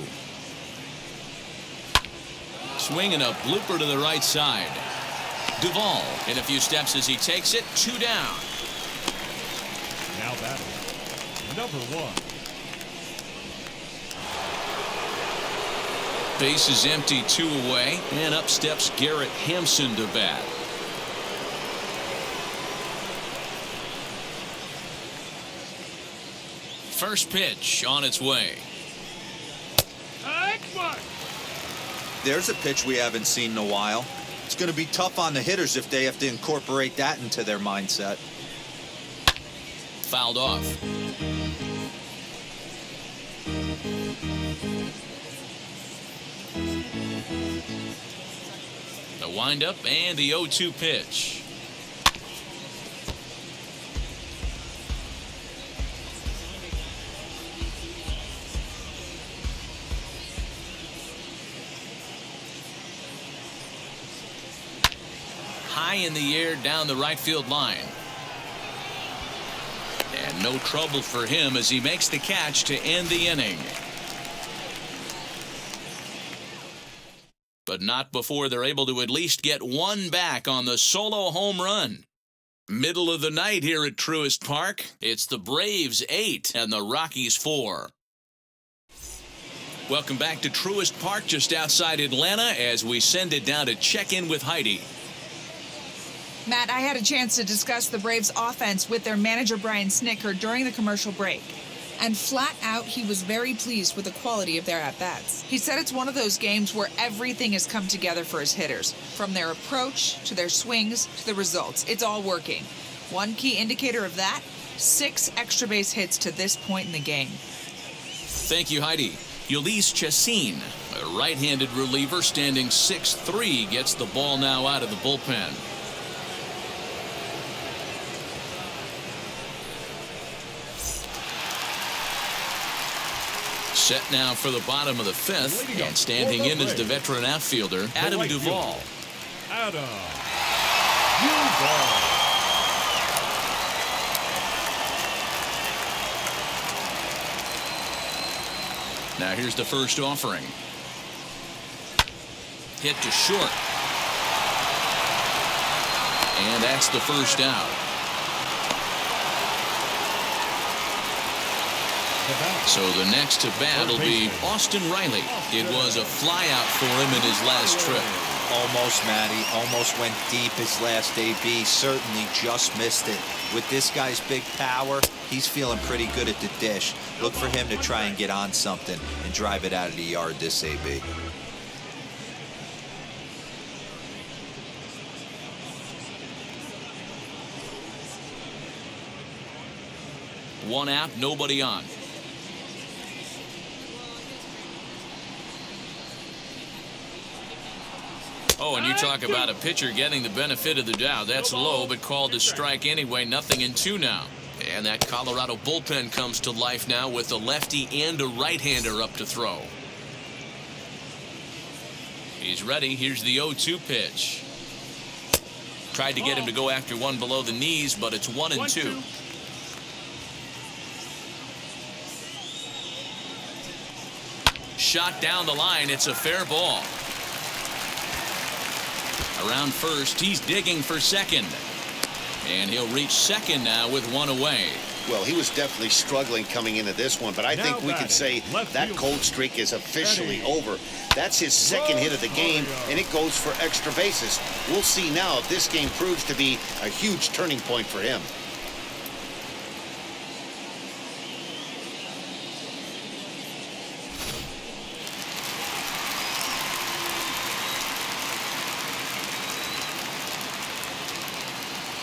Swinging a blooper to the right side. Duvall in a few steps as he takes it. 2 down. Now batting, number 1. Base is empty, 2 away. And up steps Garrett Hampson to bat. First pitch on its way. There's a pitch we haven't seen in a while. It's going to be tough on the hitters if they have to incorporate that into their mindset. Fouled off. The windup and the 0-2 pitch. High in the air down the right field line. And no trouble for him as he makes the catch to end the inning. But not before they're able to at least get 1 back on the solo home run. Middle of the night here at Truist Park. It's the Braves 8 and the Rockies 4. Welcome back to Truist Park just outside Atlanta as we send it down to check in with Heidi. Matt, I had a chance to discuss the Braves offense with their manager Brian Snitker during the commercial break. And flat out, he was very pleased with the quality of their at-bats. He said it's one of those games where everything has come together for his hitters. From their approach, to their swings, to the results. It's all working. One key indicator of that, 6 extra base hits to this point in the game. Thank you, Heidi. Ulysses Chassin, a right-handed reliever standing 6'3", gets the ball now out of the bullpen. Set now for the bottom of the 5th, and standing in is the veteran outfielder, Adam Duvall. Adam Duvall. Now here's the first offering. Hit to short. And that's the first out. So the next to bat will be Austin Riley. It was a flyout for him in his last trip. Almost, Matty. Almost went deep his last AB. Certainly just missed it. With this guy's big power, he's feeling pretty good at the dish. Look for him to try and get on something and drive it out of the yard this AB. One out, nobody on. Oh, and you talk about a pitcher getting the benefit of the doubt. That's low, but called a strike anyway. 0-2 now. And that Colorado bullpen comes to life now with a lefty and a right-hander up to throw. He's ready. Here's the 0-2 pitch. Tried to get him to go after one below the knees, but it's 1-2. Shot down the line. It's a fair ball. Around first, he's digging for second. And he'll reach second now with one away. Well, he was definitely struggling coming into this one, but I think we can say that cold streak is officially over. That's his second hit of the game, and it goes for extra bases. We'll see now if this game proves to be a huge turning point for him.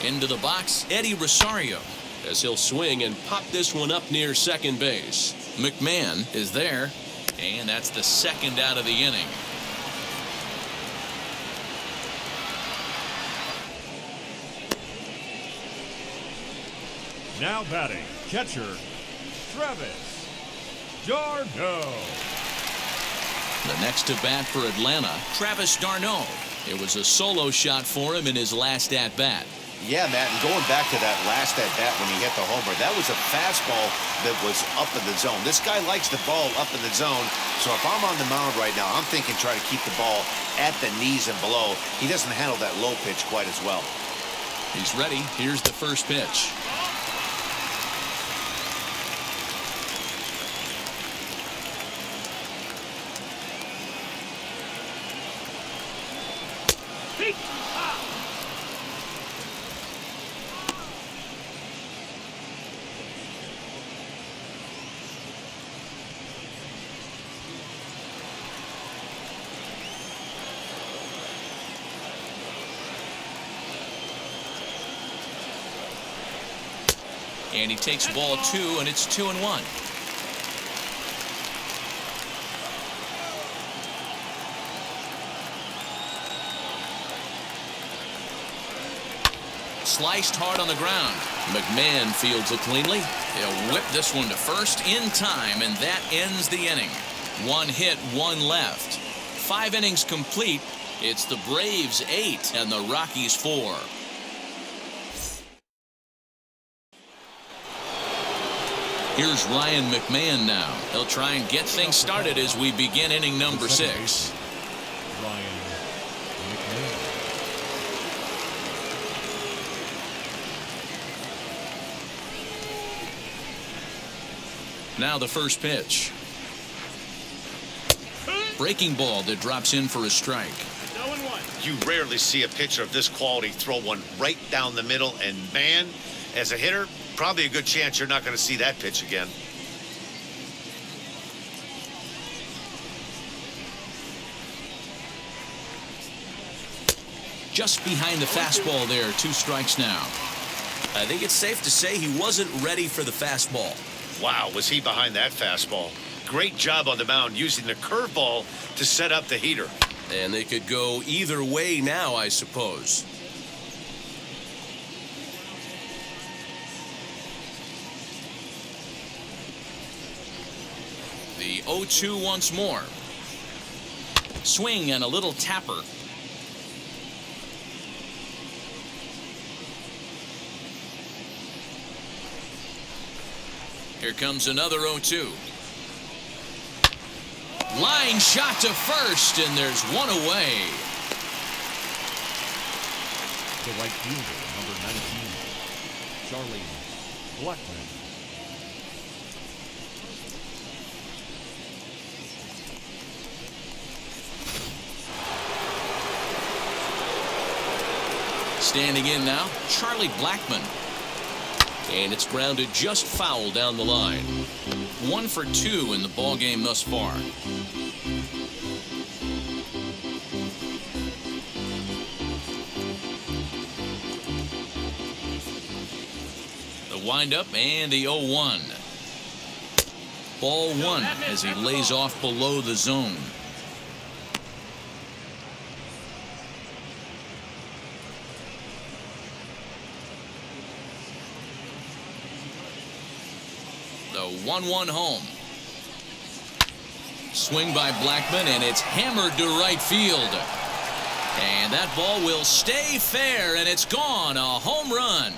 Into the box, Eddie Rosario, as he'll swing and pop this one up near second base. McMahon is there, and that's the second out of the inning. Now batting, catcher, Travis d'Arnaud. The next to bat for Atlanta, Travis d'Arnaud. It was a solo shot for him in his last at-bat. Yeah, Matt, and going back to that last at-bat when he hit the homer, that was a fastball that was up in the zone. This guy likes the ball up in the zone, so if I'm on the mound right now, I'm thinking try to keep the ball at the knees and below. He doesn't handle that low pitch quite as well. He's ready. Here's the first pitch. And he takes ball 2, and it's 2-1. Sliced hard on the ground. McMahon fields it cleanly. He'll whip this one to first in time, and that ends the inning. 1 hit, 1 left. 5 innings complete. It's the Braves 8 and the Rockies 4. Here's Ryan McMahon now. He'll try and get things started as we begin inning number 6. Ryan McMahon. Now the first pitch. breaking ball that drops in for a strike. 0-1. You rarely see a pitcher of this quality throw one right down the middle, and man, as a hitter, probably a good chance you're not going to see that pitch again. Just behind the fastball there, 2 strikes now. I think it's safe to say he wasn't ready for the fastball. Wow, was he behind that fastball. Great job on the mound using the curveball to set up the heater. And they could go either way now, I suppose. The 0-2 once more. Swing and a little tapper. Here comes another 0-2. Line shot to first, and there's one away. The right fielder, number 19, Charlie Blackman. Standing in now, Charlie Blackman. And it's grounded just foul down the line. 1 for 2 in the ball game thus far. The windup and the 0-1. Ball 1 as he lays off below the zone. The 1-1 home. Swing by Blackman, and it's hammered to right field. And that ball will stay fair, and it's gone. A home run.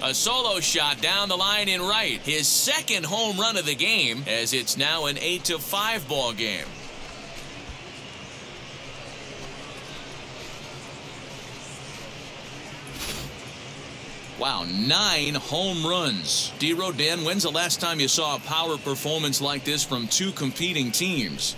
A solo shot down the line in right. His second home run of the game, as it's now an 8-5 ball game. Wow, 9 home runs. D-Rodan, when's the last time you saw a power performance like this from 2 competing teams?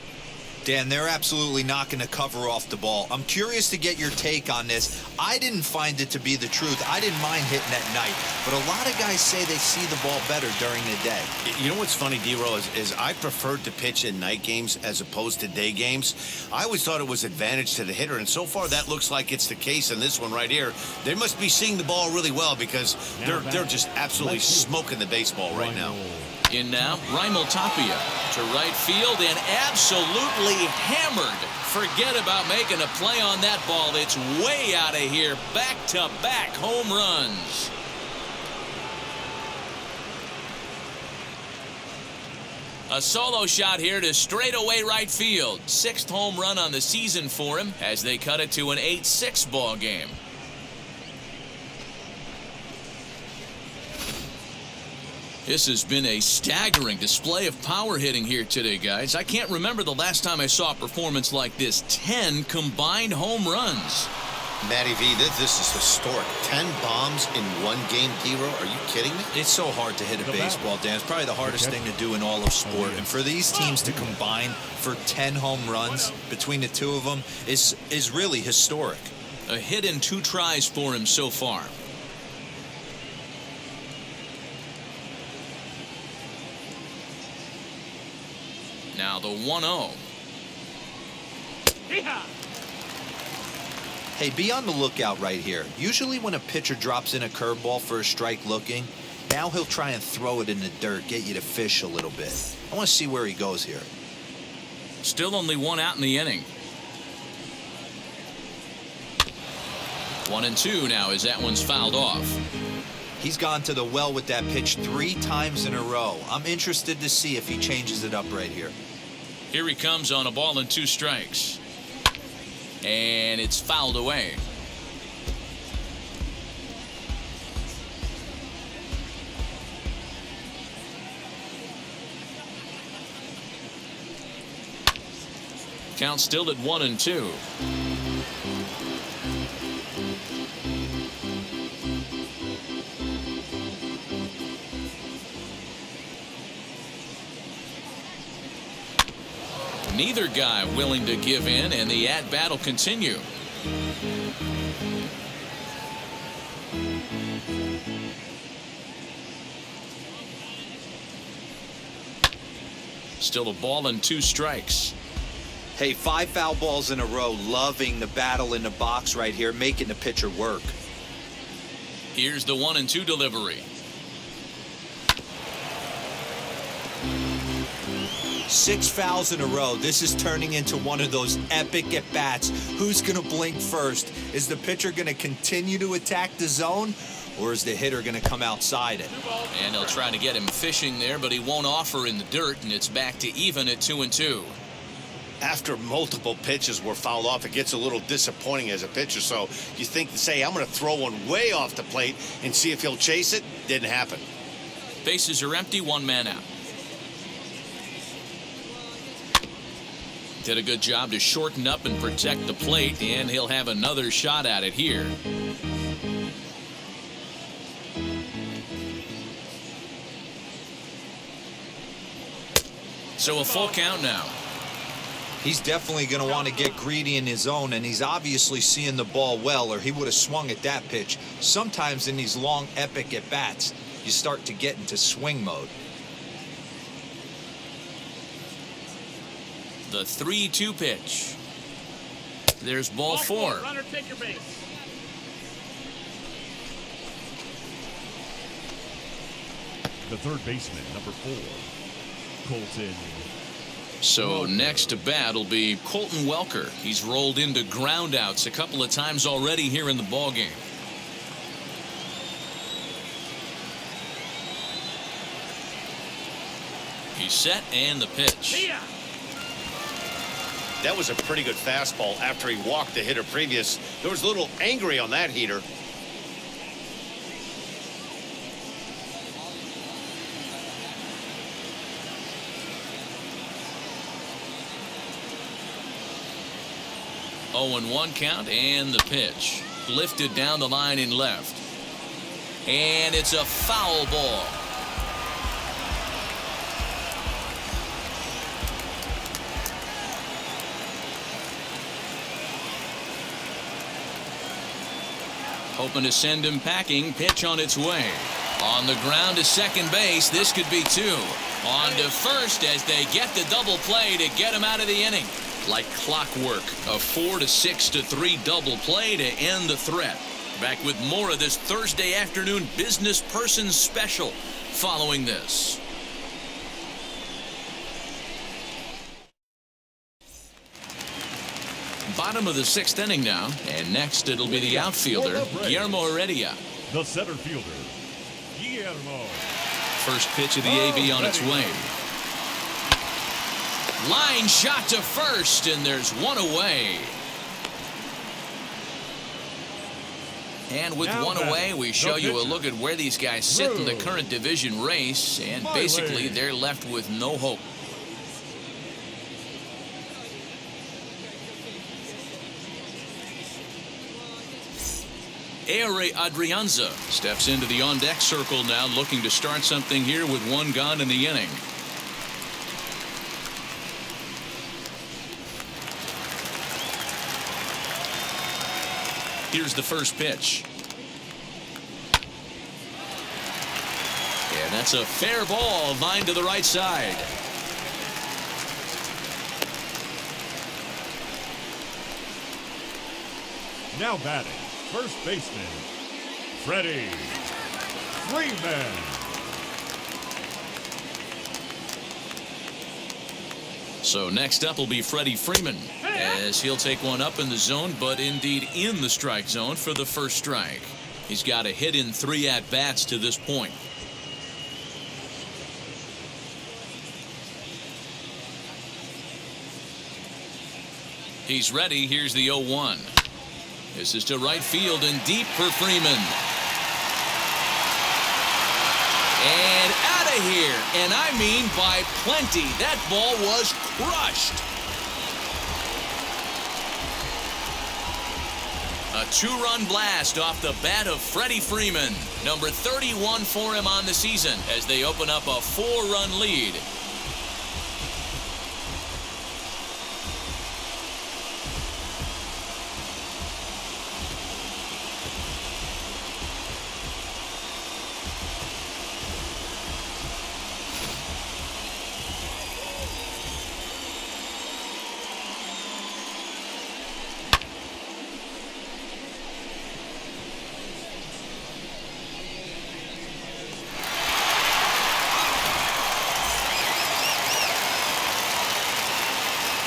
Dan, they're absolutely not going to cover off the ball. I'm curious to get your take on this. I didn't find it to be the truth. I didn't mind hitting at night, but a lot of guys say they see the ball better during the day. You know what's funny, D-Ro, is I preferred to pitch in night games as opposed to day games. I always thought it was advantage to the hitter, and so far that looks like it's the case in this one right here. They must be seeing the ball really well because they're just absolutely smoking the baseball right now. In now, Raimel Tapia to right field and absolutely hammered. Forget about making a play on that ball. It's way out of here. Back-to-back home runs. A solo shot here to straightaway right field. 6th home run on the season for him as they cut it to an 8-6 ball game. This has been a staggering display of power hitting here today, guys. I can't remember the last time I saw a performance like this. 10 combined home runs. Matty V, this is historic. 10 bombs in one game, D-Ro. Are you kidding me? It's so hard to hit a baseball, Dan. It's probably the hardest thing to do in all of sport. And for these teams to combine for 10 home runs between the two of them is really historic. A hit in 2 tries for him so far. Now the 1-0. Hey, be on the lookout right here. Usually when a pitcher drops in a curveball for a strike looking, now he'll try and throw it in the dirt, get you to fish a little bit. I want to see where he goes here. Still only 1 out in the inning. 1-2 now as that one's fouled off. He's gone to the well with that pitch 3 times in a row. I'm interested to see if he changes it up right here. Here he comes on a ball and 2 strikes. And it's fouled away. Count still at 1-2. Neither guy willing to give in, and the at-bat will continue. Still a ball and 2 strikes. Hey, 5 foul balls in a row. Loving the battle in the box right here, making the pitcher work. Here's the 1-2 delivery. 6 fouls in a row. This is turning into one of those epic at-bats. Who's going to blink first? Is the pitcher going to continue to attack the zone, or is the hitter going to come outside it? And they'll try to get him fishing there, but he won't offer in the dirt, and it's back to even at 2-2. After multiple pitches were fouled off, it gets a little disappointing as a pitcher. So you think to say, I'm going to throw one way off the plate and see if he'll chase it. Didn't happen. Bases are empty, 1 man out. Did a good job to shorten up and protect the plate, and he'll have another shot at it here. So a full count now. He's definitely going to want to get greedy in his zone, and he's obviously seeing the ball well, or he would have swung at that pitch. Sometimes in these long, epic at-bats, you start to get into swing mode. The 3-2 pitch. There's ball 4. Runner, take your base. The third baseman, number 4, Colton. So next to bat will be Colton Welker. He's rolled into groundouts a couple of times already here in the ballgame. He's set, and the pitch. That was a pretty good fastball after he walked the hitter previous. There was a little angry on that heater. Oh, and 1 count, and the pitch. Lifted down the line in left. And it's a foul ball. Hoping to send him packing. Pitch on its way. On the ground to second base. This could be 2. On to first as they get the double play to get him out of the inning. Like clockwork, a 4-6-3 double play to end the threat. Back with more of this Thursday afternoon business person special following this. Bottom of the 6th inning now, and next it'll be the outfielder, Guillermo Heredia. The center fielder, Guillermo. First pitch of the AB on its way. Line shot to first, and there's 1 away. And with 1 away, we show you a look at where these guys sit in the current division race, and basically they're left with no hope. Ehire Adrianza steps into the on-deck circle now, looking to start something here with 1 gone in the inning. Here's the first pitch. And that's a fair ball, lined to the right side. Now batting, first baseman, Freddy Freeman. So next up will be Freddy Freeman, as he'll take one up in the zone, but indeed in the strike zone for the first strike. He's got a hit in 3 at-bats to this point. He's ready. Here's the 0-1. This is to right field and deep for Freeman. And out of here. And I mean by plenty. That ball was crushed. A 2-run blast off the bat of Freddy Freeman. Number 31 for him on the season as they open up a 4-run lead.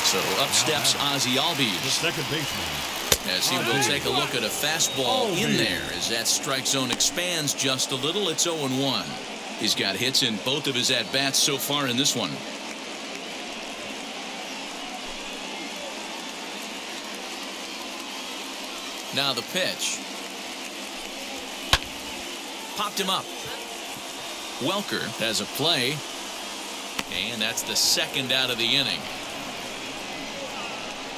So up steps Ozzie The Albies second baseman. as he will take a look at a fastball in there as that strike zone expands just a little. It's 0-1. He's got hits in both of his at-bats so far in this one. Now the pitch. Popped him up. Welker has a play. And that's the second out of the inning.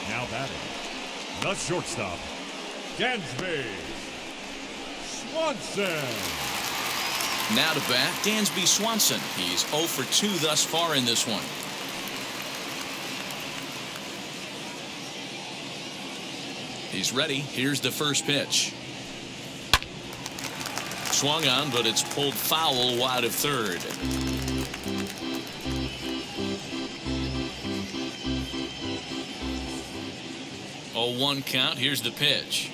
Now batting. The shortstop, Dansby Swanson. Now to bat, Dansby Swanson. He's 0 for 2 thus far in this one. He's ready. Here's the first pitch. Swung on, but it's pulled foul wide of third. 0-1 count. Here's the pitch.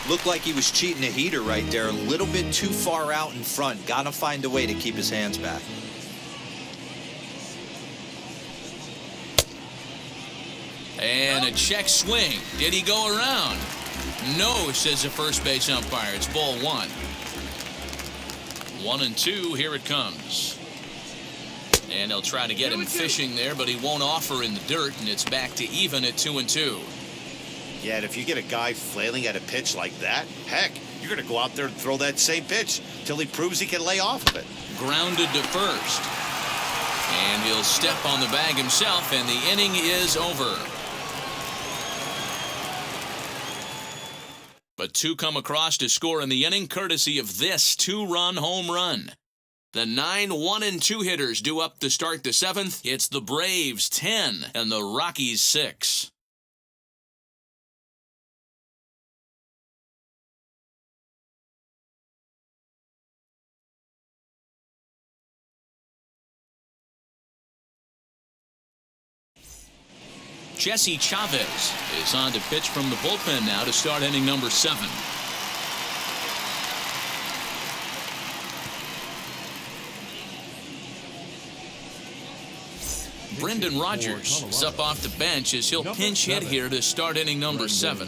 Looked like he was cheating a heater right there. A little bit too far out in front. Got to find a way to keep his hands back. And a check swing. Did he go around? No, says the first base umpire. It's ball 1. 1-2. Here it comes. And they'll try to get him fishing there, but he won't offer in the dirt, and it's back to even at 2-2. Yeah, and if you get a guy flailing at a pitch like that, heck, you're going to go out there and throw that same pitch till he proves he can lay off of it. Grounded to first. And he'll step on the bag himself, and the inning is over. But 2 come across to score in the inning, courtesy of this 2-run home run. The 9 1-2 hitters due up to start the 7th. It's the Braves 10 and the Rockies 6. Jesse Chavez is on to pitch from the bullpen now to start inning number 7. Brendan Rodgers is up off the bench as he'll pinch hit here to start inning number 7.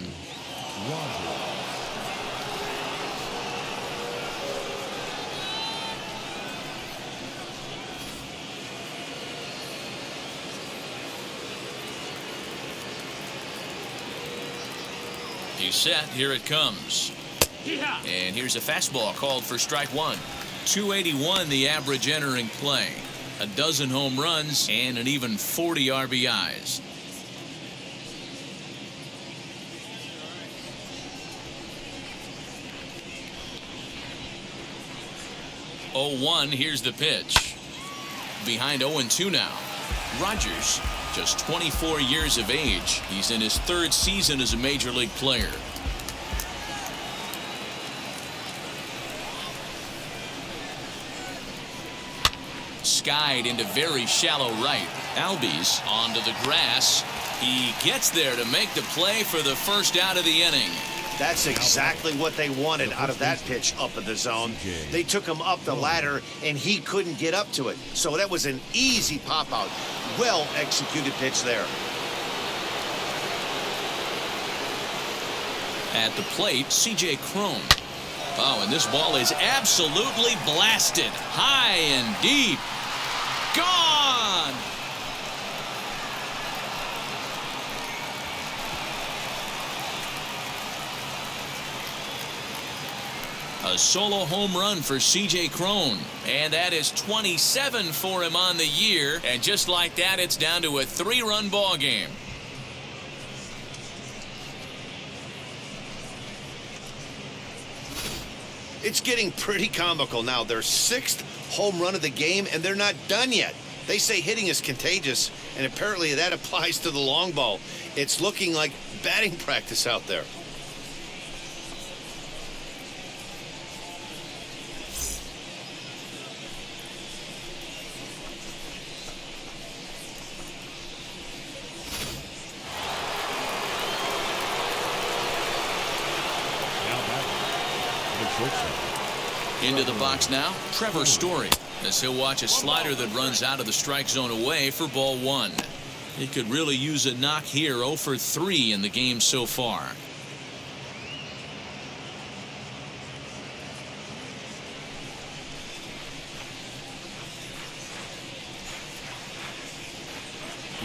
He's set. Here it comes. And here's a fastball called for strike 1. 281 the average entering play. A dozen home runs and an even 40 RBIs. Oh, 1. Here's the pitch. Behind 0-2 now. Rodgers, just 24 years of age. He's in his 3rd season as a major league player. Skied into very shallow right. Albies onto the grass. He gets there to make the play for the first out of the inning. That's exactly what they wanted out of that pitch up in the zone. They took him up the ladder, and he couldn't get up to it. So that was an easy pop-out. Well-executed pitch there. At the plate, C.J. Cron. Oh, and this ball is absolutely blasted. High and deep. Gone! A solo home run for C.J. Cron. And that is 27 for him on the year. And just like that, it's down to a 3-run ball game. It's getting pretty comical now. Their 6th home run of the game, and they're not done yet. They say hitting is contagious, and apparently that applies to the long ball. It's looking like batting practice out there. Now batting. The shortstop, Into the box now, Trevor Story, as he'll watch a slider that runs out of the strike zone away for ball 1. He could really use a knock here. 0 for 3 in the game so far.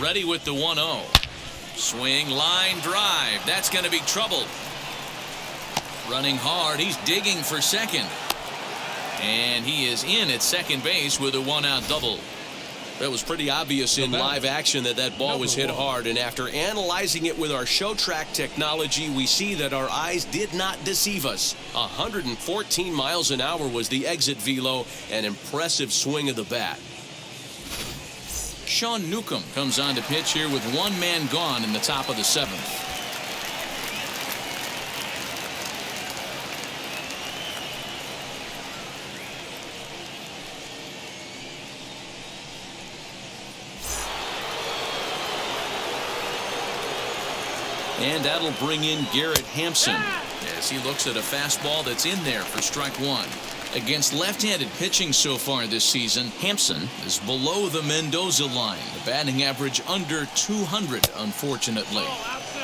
Ready with the 1-0. Swing, line, drive. That's going to be trouble. Running hard. He's digging for second. And he is in at second base with a 1-out double. That was pretty obvious in live action that ball was hit hard, and after analyzing it with our show track technology, we see that our eyes did not deceive us. 114 miles an hour was the exit velo, an impressive swing of the bat. Sean Newcomb comes on to pitch here with one man gone in the top of the 7th. And that'll bring in Garrett Hampson as he looks at a fastball that's in there for strike 1. Against left-handed pitching so far this season, Hampson is below the Mendoza line. The batting average under 200, unfortunately.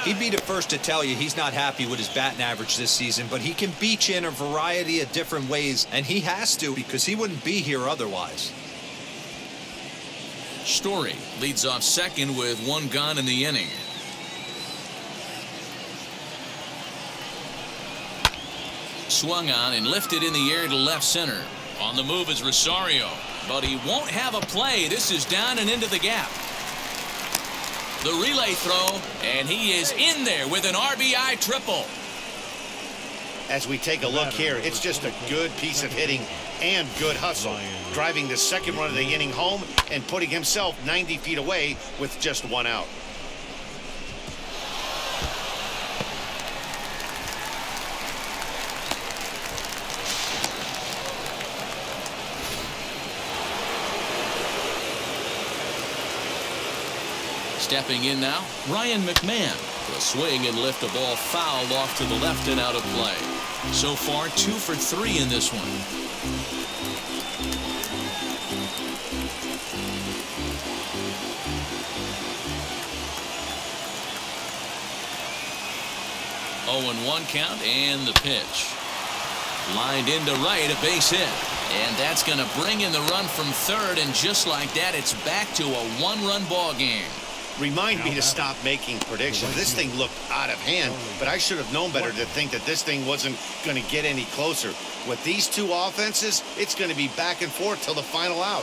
He'd be the first to tell you he's not happy with his batting average this season, but he can beat you in a variety of different ways, and he has to because he wouldn't be here otherwise. Story leads off second with one gone in the inning. Swung on and lifted in the air to left center. On the move is Rosario, but he won't have a play. This is down and into the gap. The relay throw, and he is in there with an RBI triple. As we take a look here, it's just a good piece of hitting and good hustle, driving the second run of the inning home and putting himself 90 feet away with just 1 out. Stepping in now, Ryan McMahon. A swing and lift a ball foul off to the left and out of play. So far, 2 for 3 in this one. Oh, and 1 count and the pitch. Lined into right, a base hit. And that's going to bring in the run from third, and just like that, it's back to a 1-run ball game. Remind me to stop making predictions. This thing looked out of hand, but I should have known better to think that this thing wasn't going to get any closer. With these two offenses, it's going to be back and forth till the final out.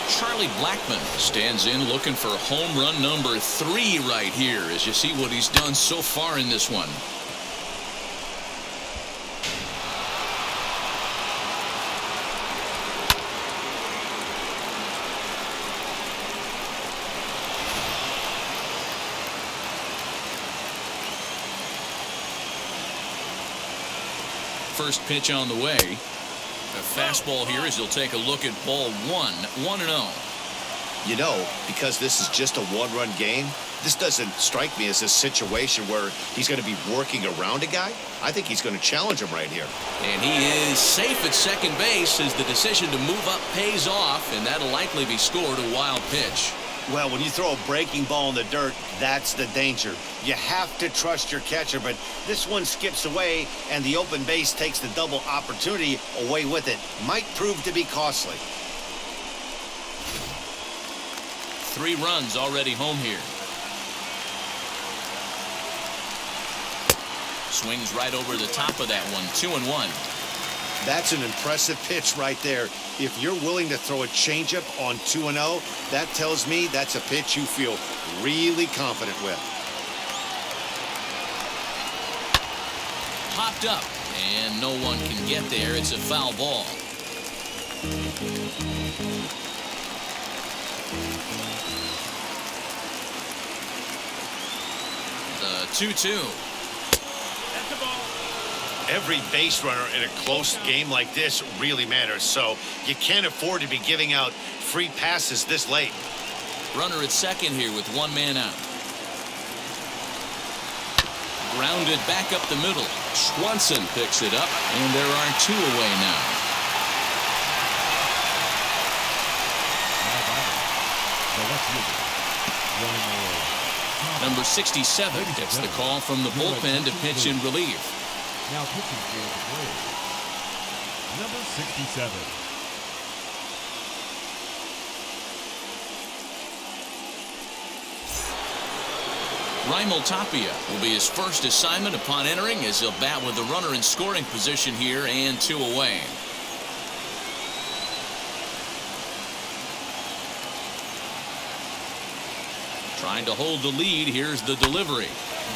Charlie Blackmon stands in looking for home run number 3 right here as you see what he's done so far in this one. First pitch on the way. A fastball here as he'll take a look at ball 1, 1-0. You know, because this is just a 1-run game, this doesn't strike me as a situation where he's going to be working around a guy. I think he's going to challenge him right here. And he is safe at second base as the decision to move up pays off, and that'll likely be scored a wild pitch. Well, when you throw a breaking ball in the dirt, that's the danger. You have to trust your catcher, but this one skips away, and the open base takes the double opportunity away with it. Might prove to be costly. 3 runs already home here. Swings right over the top of that one, 2-1. That's an impressive pitch right there. If you're willing to throw a changeup on 2-0, that tells me that's a pitch you feel really confident with. Popped up, and no one can get there. It's a foul ball. The 2-2. Every base runner in a close game like this really matters, so you can't afford to be giving out free passes this late. Runner at second here with 1 man out. Grounded back up the middle. Swanson picks it up. And there are 2 away now. The left fielder. Running away. Number 67 gets the call from the bullpen to pitch in relief. Now pitching for the Braves. Number 67. Raimel Tapia will be his first assignment upon entering, as he'll bat with the runner in scoring position here and 2 away. Trying to hold the lead. Here's the delivery.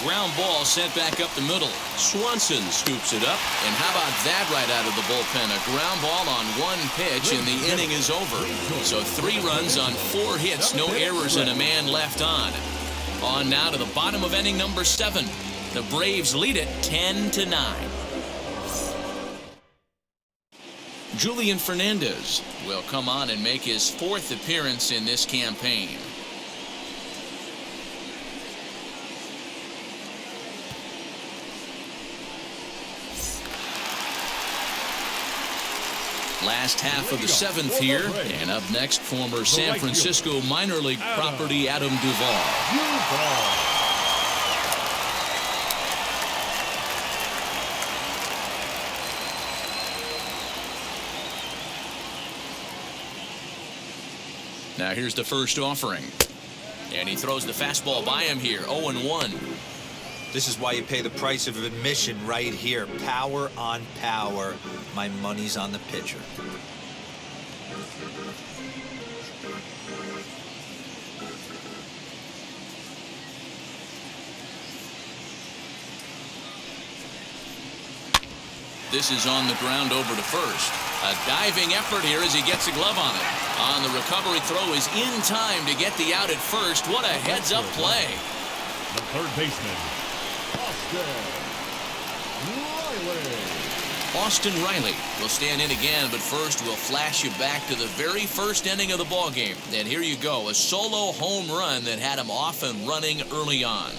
Ground ball sent back up the middle. Swanson scoops it up. And how about that right out of the bullpen? A ground ball on 1 pitch, and the inning is over. So 3 runs on 4 hits, no errors, and a man left on. On now to the bottom of inning number 7. The Braves lead it 10-9. Julian Fernandez will come on and make his 4th appearance in this campaign. Last half of the 7th here, and up next, former San Francisco minor league property Adam Duvall. Now here's the first offering, and he throws the fastball by him here. 0-1. This is why you pay the price of admission right here. Power on power. My money's on the pitcher. This is on the ground over to first. A diving effort here as he gets a glove on it. On the recovery throw is in time to get the out at first. What a heads-up play. The third baseman, Austin Riley will stand in again, but first we'll flash you back to the very first inning of the ball game. And here you go, a solo home run that had him off and running early on.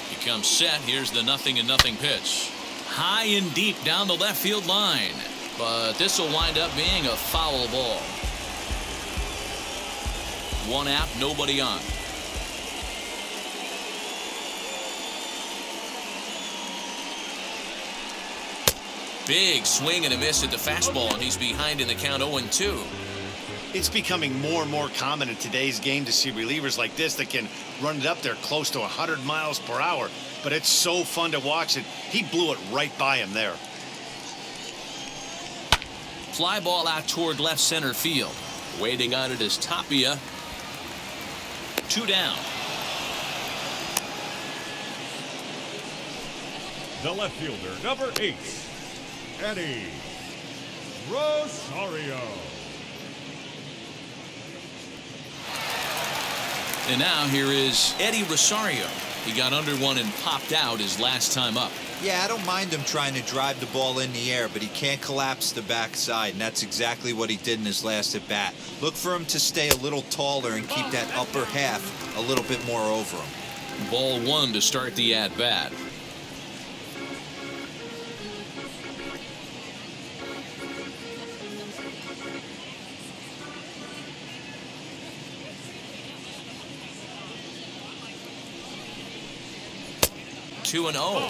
He comes set. Here's the 0-0 pitch. High and deep down the left field line. But this will wind up being a foul ball. 1 out, nobody on. Big swing and a miss at the fastball, and he's behind in the count 0-2. It's becoming more and more common in today's game to see relievers like this that can run it up there close to 100 miles per hour. But it's so fun to watch it. He blew it right by him there. Fly ball out toward left center field. Waiting on it is Tapia. 2 down. the left fielder, number 8, Eddie Rosario. And now here is Eddie Rosario. He got under one and popped out his last time up. Yeah, I don't mind him trying to drive the ball in the air, but he can't collapse the backside, and that's exactly what he did in his last at bat. Look for him to stay a little taller and keep that upper half a little bit more over him. Ball 1 to start the at bat. Two and 0.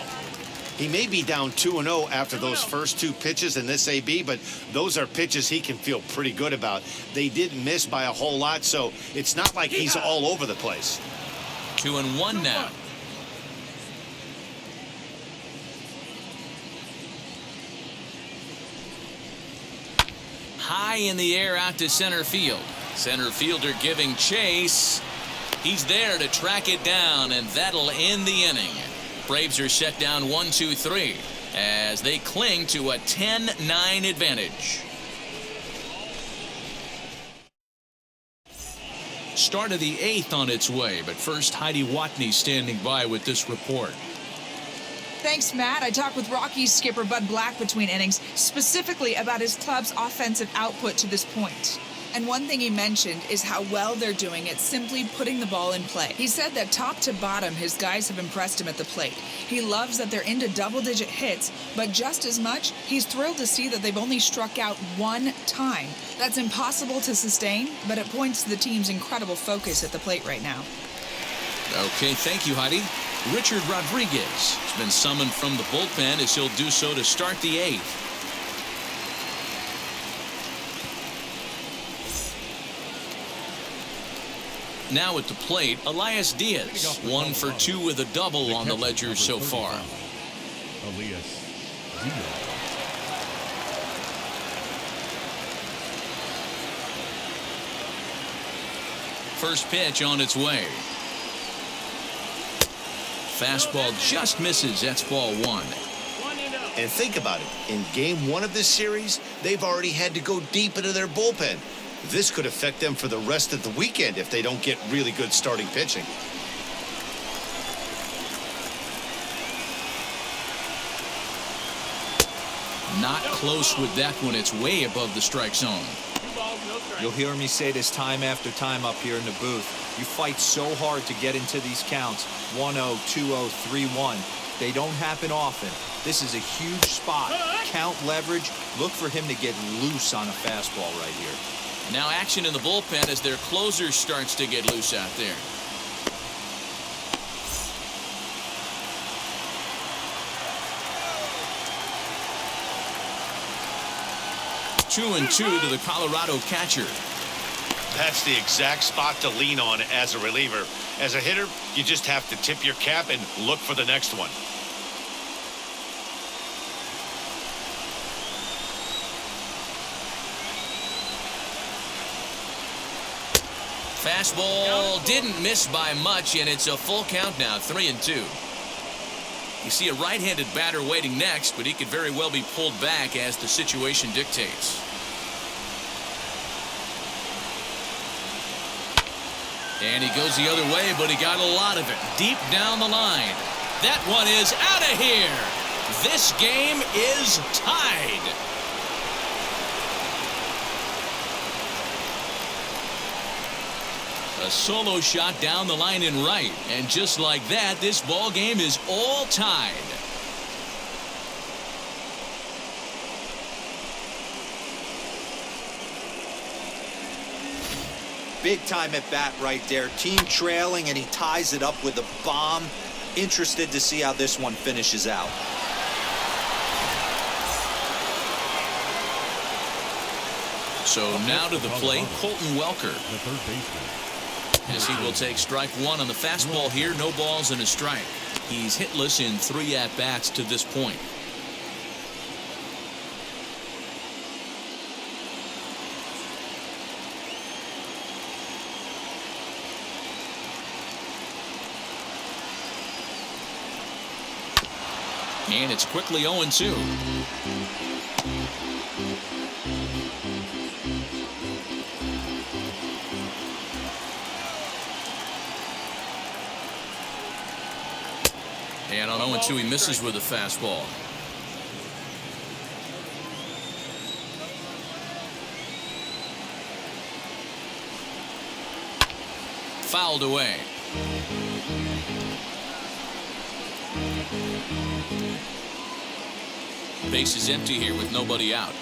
He may be down 2-0 after those first 2 pitches in this AB, but those are pitches he can feel pretty good about. They didn't miss by a whole lot, so it's not like he's all over the place. 2 and 1 now. High in the air out to center field. Center fielder giving chase. He's there to track it down, and that'll end the inning. Braves are set down 1-2-3 as they cling to a 10-9 advantage. Start of the 8th on its way, but first Heidi Watney standing by with this report. Thanks, Matt. I talked with Rockies skipper Bud Black between innings, specifically about his club's offensive output to this point. And one thing he mentioned is how well they're doing at simply putting the ball in play. He said that top to bottom, his guys have impressed him at the plate. He loves that they're into double-digit hits, but just as much, he's thrilled to see that they've only struck out one time. That's impossible to sustain, but it points to the team's incredible focus at the plate right now. Okay, thank you, Heidi. Richard Rodriguez has been summoned from the bullpen as he'll do so to start the 8th. Now at the plate, Elias Diaz, 1 for 2 with a double on the ledger so far. Elias Diaz. First pitch on its way. Fastball just misses. That's ball 1. And think about it. In game 1 of this series, they've already had to go deep into their bullpen. This could affect them for the rest of the weekend if they don't get really good starting pitching. Not close with that one. It's way above the strike zone. You'll hear me say this time after time up here in the booth. You fight so hard to get into these counts. 1-0, 2-0, 3-1. They don't happen often. This is a huge spot. Count leverage. Look for him to get loose on a fastball right here. Now action in the bullpen as their closer starts to get loose out there. Two and 2 to the Colorado catcher. That's the exact spot to lean on as a reliever. As a hitter, you just have to tip your cap and look for the next one. Fastball didn't miss by much, and it's a full count now, 3 and 2. You see a right-handed batter waiting next, but he could very well be pulled back as the situation dictates. And he goes the other way, but he got a lot of it deep down the line. That one is out of here. This game is tied. A solo shot down the line in right. And just like that, this ball game is all tied. Big time at bat right there. Team trailing, and he ties it up with a bomb. Interested to see how this one finishes out. So now to the plate, Colton Welker. The third baseman. As he will take strike 1 on the fastball here. No balls and a strike. He's hitless in 3 at-bats to this point. And it's quickly 0-2. And on 0-2, he misses with a fastball. Fouled away. Base is empty here with nobody out.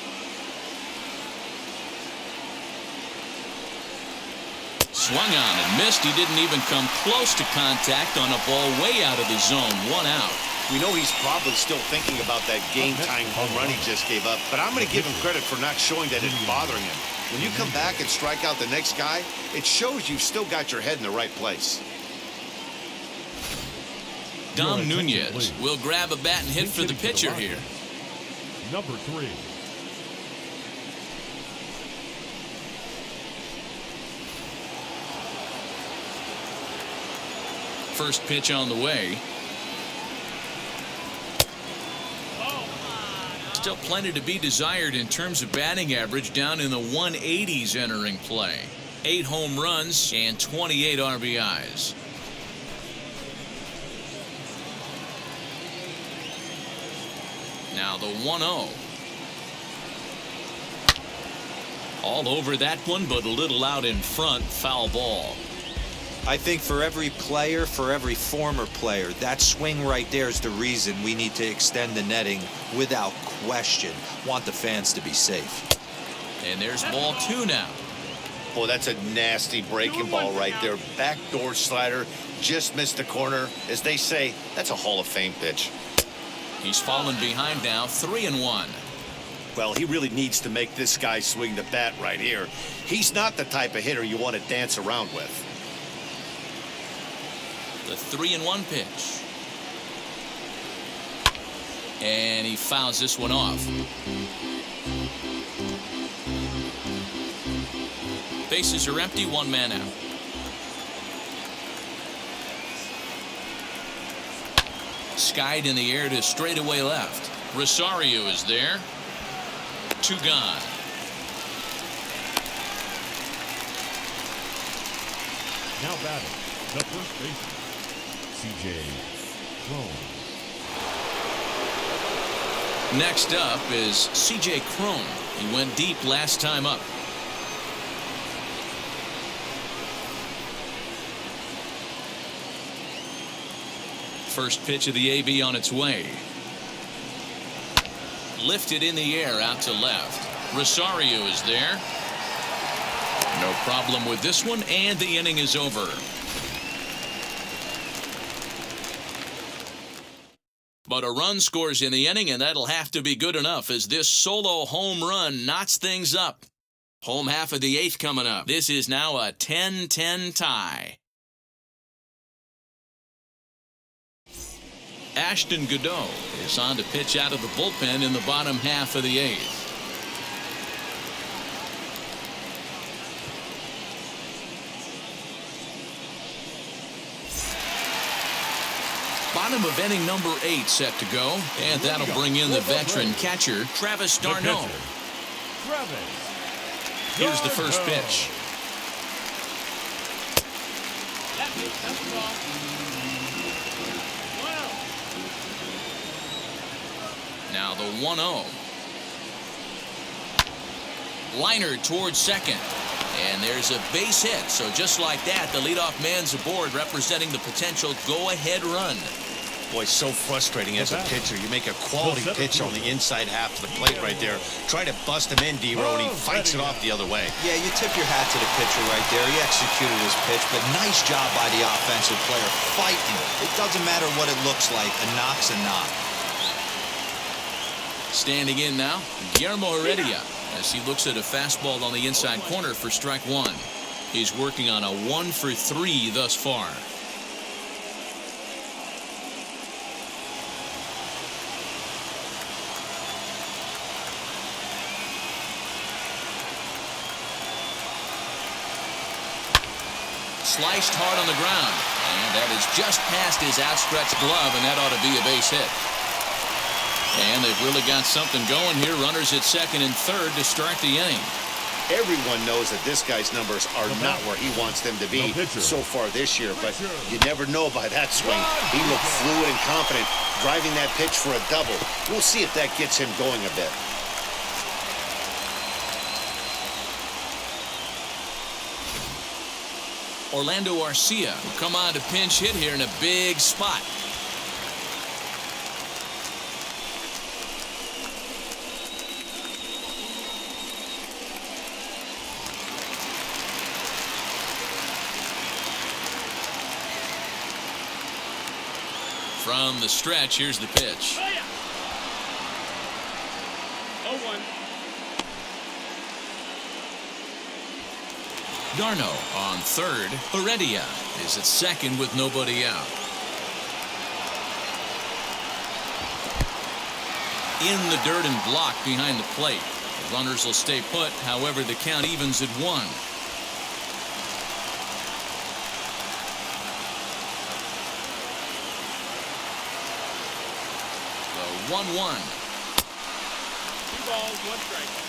Swung on and missed. He didn't even come close to contact on a ball way out of the zone. 1 out. We know he's probably still thinking about that game-tying home run he just gave up, but I'm going to give him credit for not showing that it's bothering him. When you come back and strike out the next guy, it shows you've still got your head in the right place. Dom Nunez will grab a bat and hit for the pitcher here. Number 3. First pitch on the way. Still plenty to be desired in terms of batting average, down in the 180s entering play. 8 home runs and 28 RBIs. the 1-0. All over that one, but a little out in front. Foul ball. I think for every player, for every former player, that swing right there is the reason we need to extend the netting without question. Want the fans to be safe. And there's ball 2 now. Boy, that's a nasty breaking ball right there. Backdoor slider, just missed the corner. As they say, that's a Hall of Fame pitch. He's fallen behind now, 3-1. Well, he really needs to make this guy swing the bat right here. He's not the type of hitter you want to dance around with. The 3-1 pitch. And he fouls this one off. Bases are empty, 1 man out. Skied in the air to straightaway left. Rosario is there. 2 gone. Now batting, the first baseman, C.J. Cron. Next up is C.J. Cron. He went deep last time up. First pitch of the AB on its way. Lifted in the air out to left. Rosario is there. No problem with this one, and the inning is over. But a run scores in the inning, and that'll have to be good enough as this solo home run knots things up. Home half of the 8th coming up. This is now a 10-10 tie. Ashton Godot is on to pitch out of the bullpen in the bottom half of the 8th. Bottom of inning number 8 set to go, and that'll bring in the veteran catcher, Travis d'Arnaud. Here's the first pitch. That's the ball. Now the 1-0. Liner towards second. And there's a base hit. So just like that, the leadoff man's aboard, representing the potential go-ahead run. Boy, so frustrating as a pitcher. You make a quality pitch on the inside half of the plate right there. Try to bust him in, D-Row, and he fights it off the other way. Yeah, you tip your hat to the pitcher right there. He executed his pitch, but nice job by the offensive player fighting. It doesn't matter what it looks like. A knock's a knock. Standing in now, Guillermo Heredia, as he looks at a fastball on the inside corner for strike 1. He's working on a 1-for-3 thus far. Sliced hard on the ground, and that is just past his outstretched glove, and that ought to be a base hit. And they've really got something going here. Runners at second and third to start the inning. Everyone knows that this guy's numbers are not where he wants them to be so far this year, but you never know by that swing. He looked fluid and confident, driving that pitch for a double. We'll see if that gets him going a bit. Orlando Arcia will come on to pinch hit here in a big spot. From the stretch, here's the pitch. 0-1. d'Arnaud on third. Heredia is at second with nobody out. In the dirt and blocked behind the plate. The runners will stay put. However, the count evens at 1. The 1-1. 2 balls, 1 strike.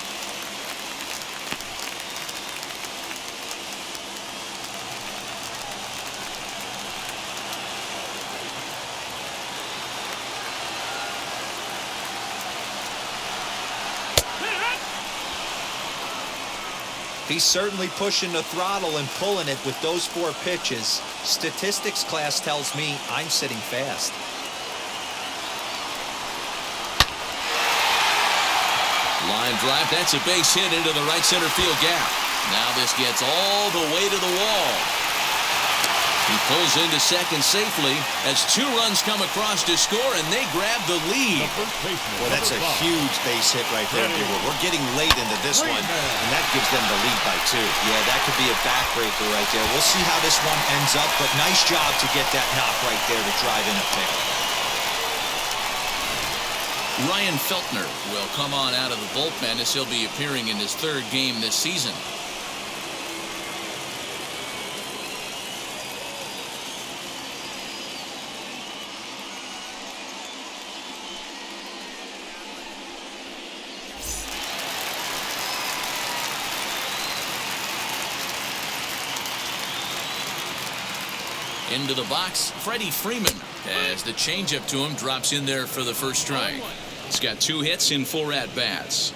He's certainly pushing the throttle and pulling it with those 4 pitches. Statistics class tells me I'm sitting fast. Line drive, that's a base hit into the right center field gap. Now this gets all the way to the wall. He pulls into second safely as 2 runs come across to score, and they grab the lead. Well, that's a huge base hit right there. We're getting late into this one, and that gives them the lead by 2. Yeah, that could be a backbreaker right there. We'll see how this one ends up, but nice job to get that knock right there to drive in a pick. Ryan Feltner will come on out of the bullpen as he'll be appearing in his 3rd game this season. Into the box, Freddy Freeman, as the changeup to him drops in there for the first strike. He's got 2 hits in 4 at-bats.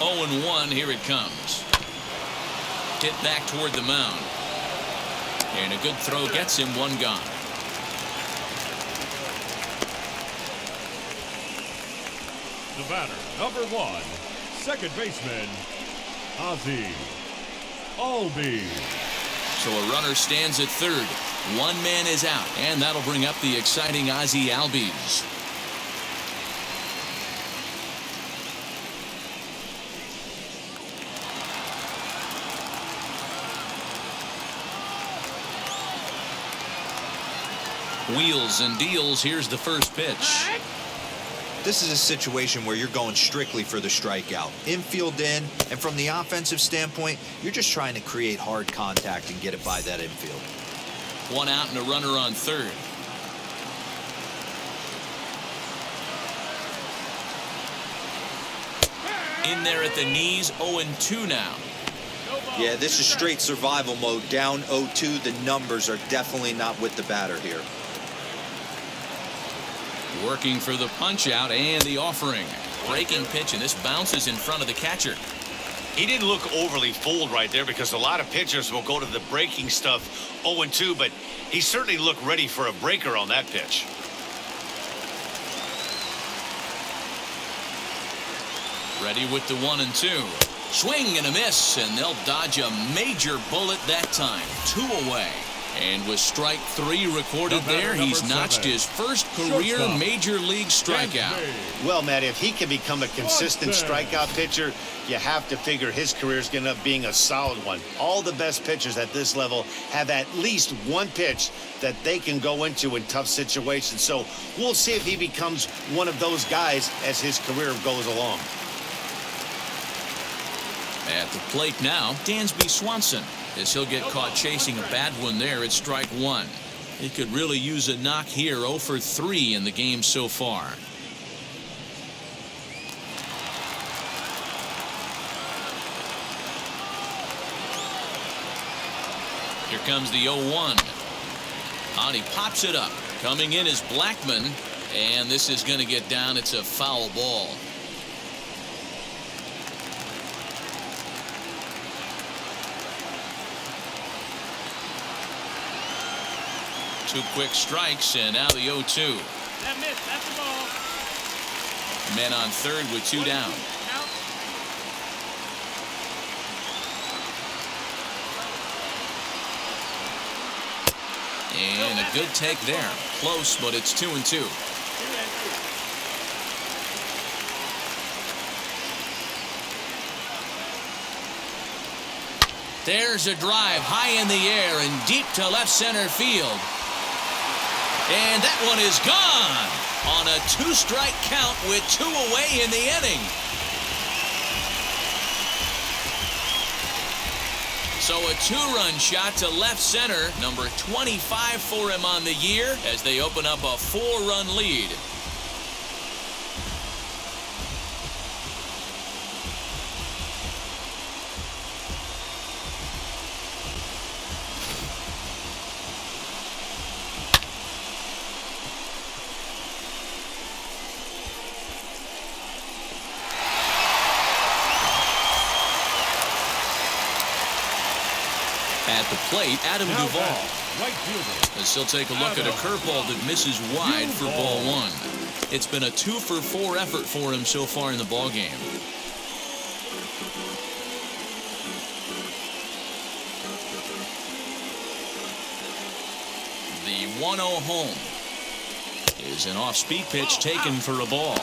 Oh and 1, here it comes. Hit back toward the mound. And a good throw gets him 1 gone. The batter, number 1, second baseman, Ozzie Albies. So a runner stands at third. 1 man is out, and that'll bring up the exciting Ozzie Albies. Wheels and deals. Here's the first pitch. This is a situation where you're going strictly for the strikeout. Infield in, and from the offensive standpoint, you're just trying to create hard contact and get it by that infield. 1 out and a runner on third. In there at the knees, 0-2 now. Yeah, this is straight survival mode. Down 0-2, the numbers are definitely not with the batter here. Working for the punch out and the offering. Breaking pitch, and this bounces in front of the catcher. He didn't look overly fooled right there because a lot of pitchers will go to the breaking stuff 0-2, but he certainly looked ready for a breaker on that pitch. Ready with the 1-2. Swing and a miss, and they'll dodge a major bullet that time. 2 away. And with strike 3 recorded there, he's notched his first career major league strikeout. Well, Matt, if he can become a consistent strikeout pitcher, you have to figure his career is going to end up being a solid one. All the best pitchers at this level have at least 1 pitch that they can go into in tough situations. So we'll see if he becomes one of those guys as his career goes along. At the plate now, Dansby Swanson, as he'll get caught chasing a bad one there at strike 1. He could really use a knock here. 0 for 3 in the game so far. Here comes the 0-1. And he pops it up. Coming in is Blackman, and this is going to get down. It's a foul ball. 2 quick strikes, and now the 0-2. That miss, that's the ball. Men on third with 2 down. Out. And a good take there. Close, but it's 2-2. There's a drive high in the air and deep to left center field. And that one is gone on a 2-strike count with 2 away in the inning. So a 2-run shot to left center, number 25 for him on the year, as they open up a 4-run lead. At the plate, Adam Now Duvall. batting, right fielder. As he'll take a look at a curveball that misses wide for ball one. It's been a 2-for-4 effort for him so far in the ballgame. The 1-0 home is an off-speed pitch taken for a ball.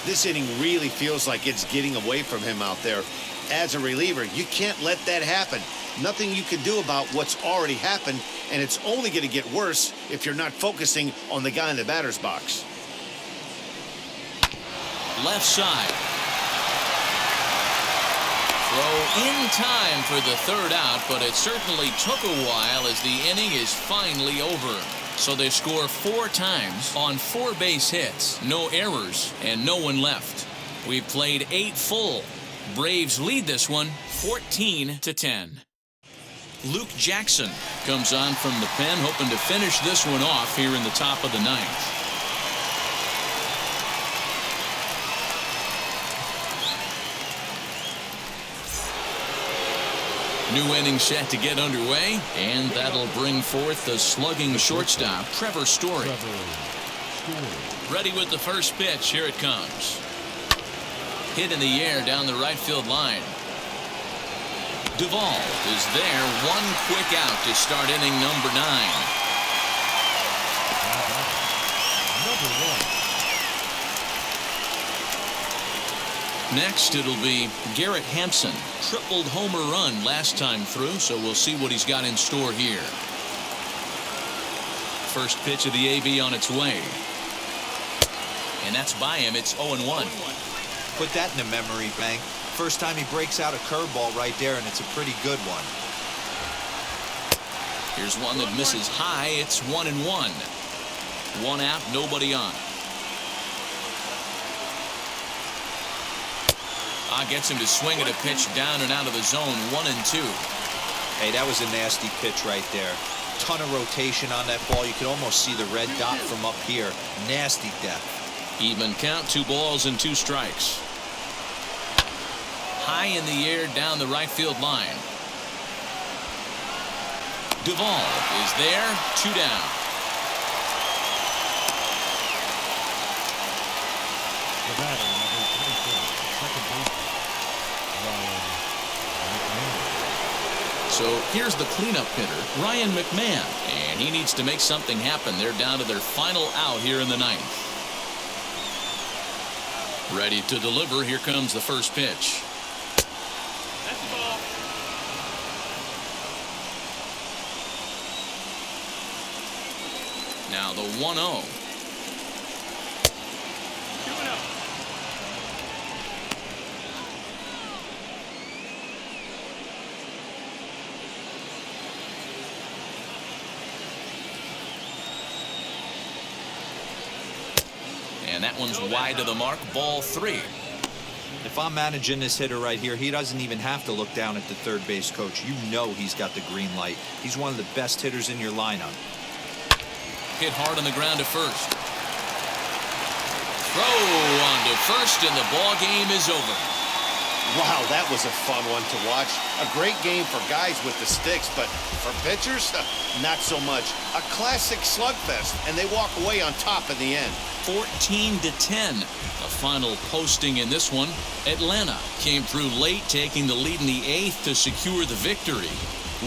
This inning really feels like it's getting away from him out there. As a reliever, you can't let that happen. Nothing you can do about what's already happened, and it's only going to get worse if you're not focusing on the guy in the batter's box. Left side. Throw in time for the third out, but it certainly took a while as the inning is finally over. So they score 4 times on 4 base hits, no errors, and no one left. We've played 8 full. Braves lead this one 14-10. Luke Jackson comes on from the pen, hoping to finish this one off here in the top of the 9th. New inning set to get underway, and that'll bring forth the slugging shortstop, Trevor Story. Ready with the first pitch. Here it comes. Hit in the air down the right field line. Duvall is there. One quick out to start inning number 9. Number 1. Next, it'll be Garrett Hampson. Tripled homer run last time through, so we'll see what he's got in store here. First pitch of the AB on its way. And that's by him. It's 0-1. Put that in a memory bank. First time he breaks out a curveball right there, and it's a pretty good one. Here's one that misses high. It's 1-1. 1 out, nobody on. Gets him to swing at a pitch down and out of the zone. 1-2. Hey, that was a nasty pitch right there. Ton of rotation on that ball. You could almost see the red dot from up here. Nasty death. Even count, 2 balls and 2 strikes. High in the air down the right field line. Duvall is there. 2 down. The batter, number 24, second baseman, Ryan McMahon. So here's the cleanup hitter, Ryan McMahon, and he needs to make something happen. They're down to their final out here in the 9th. Ready to deliver. Here comes the first pitch. That's the ball. Now the 1-0. 2-0. And that one's wide of the mark. Ball 3. If I'm managing this hitter right here, he doesn't even have to look down at the third base coach. You know he's got the green light. He's one of the best hitters in your lineup. Hit hard on the ground to first. Throw on to first, and the ball game is over. Wow, that was a fun one to watch. A great game for guys with the sticks, but for pitchers, not so much. A classic slugfest, and they walk away on top in the end. 14-10. The final posting in this one. Atlanta came through late, taking the lead in the 8th to secure the victory.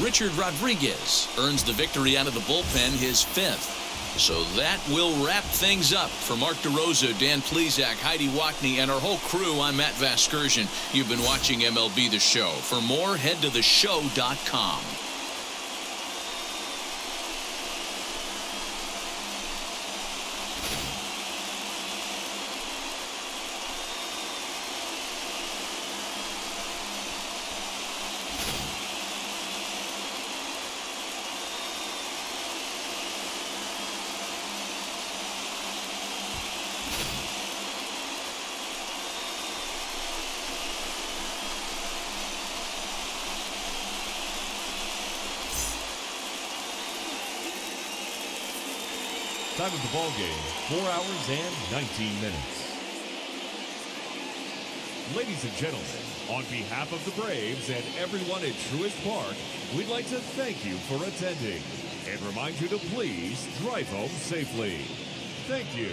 Richard Rodriguez earns the victory out of the bullpen, his 5th. So that will wrap things up. For Mark DeRosa, Dan Plesac, Heidi Wackney, and our whole crew, I'm Matt Vasgersian. You've been watching MLB The Show. For more, head to theshow.com. Time of the ball game, 4 hours and 19 minutes. Ladies and gentlemen, On behalf of the Braves and everyone at Truist Park, we'd like to thank you for attending and remind you to please drive home safely. Thank you.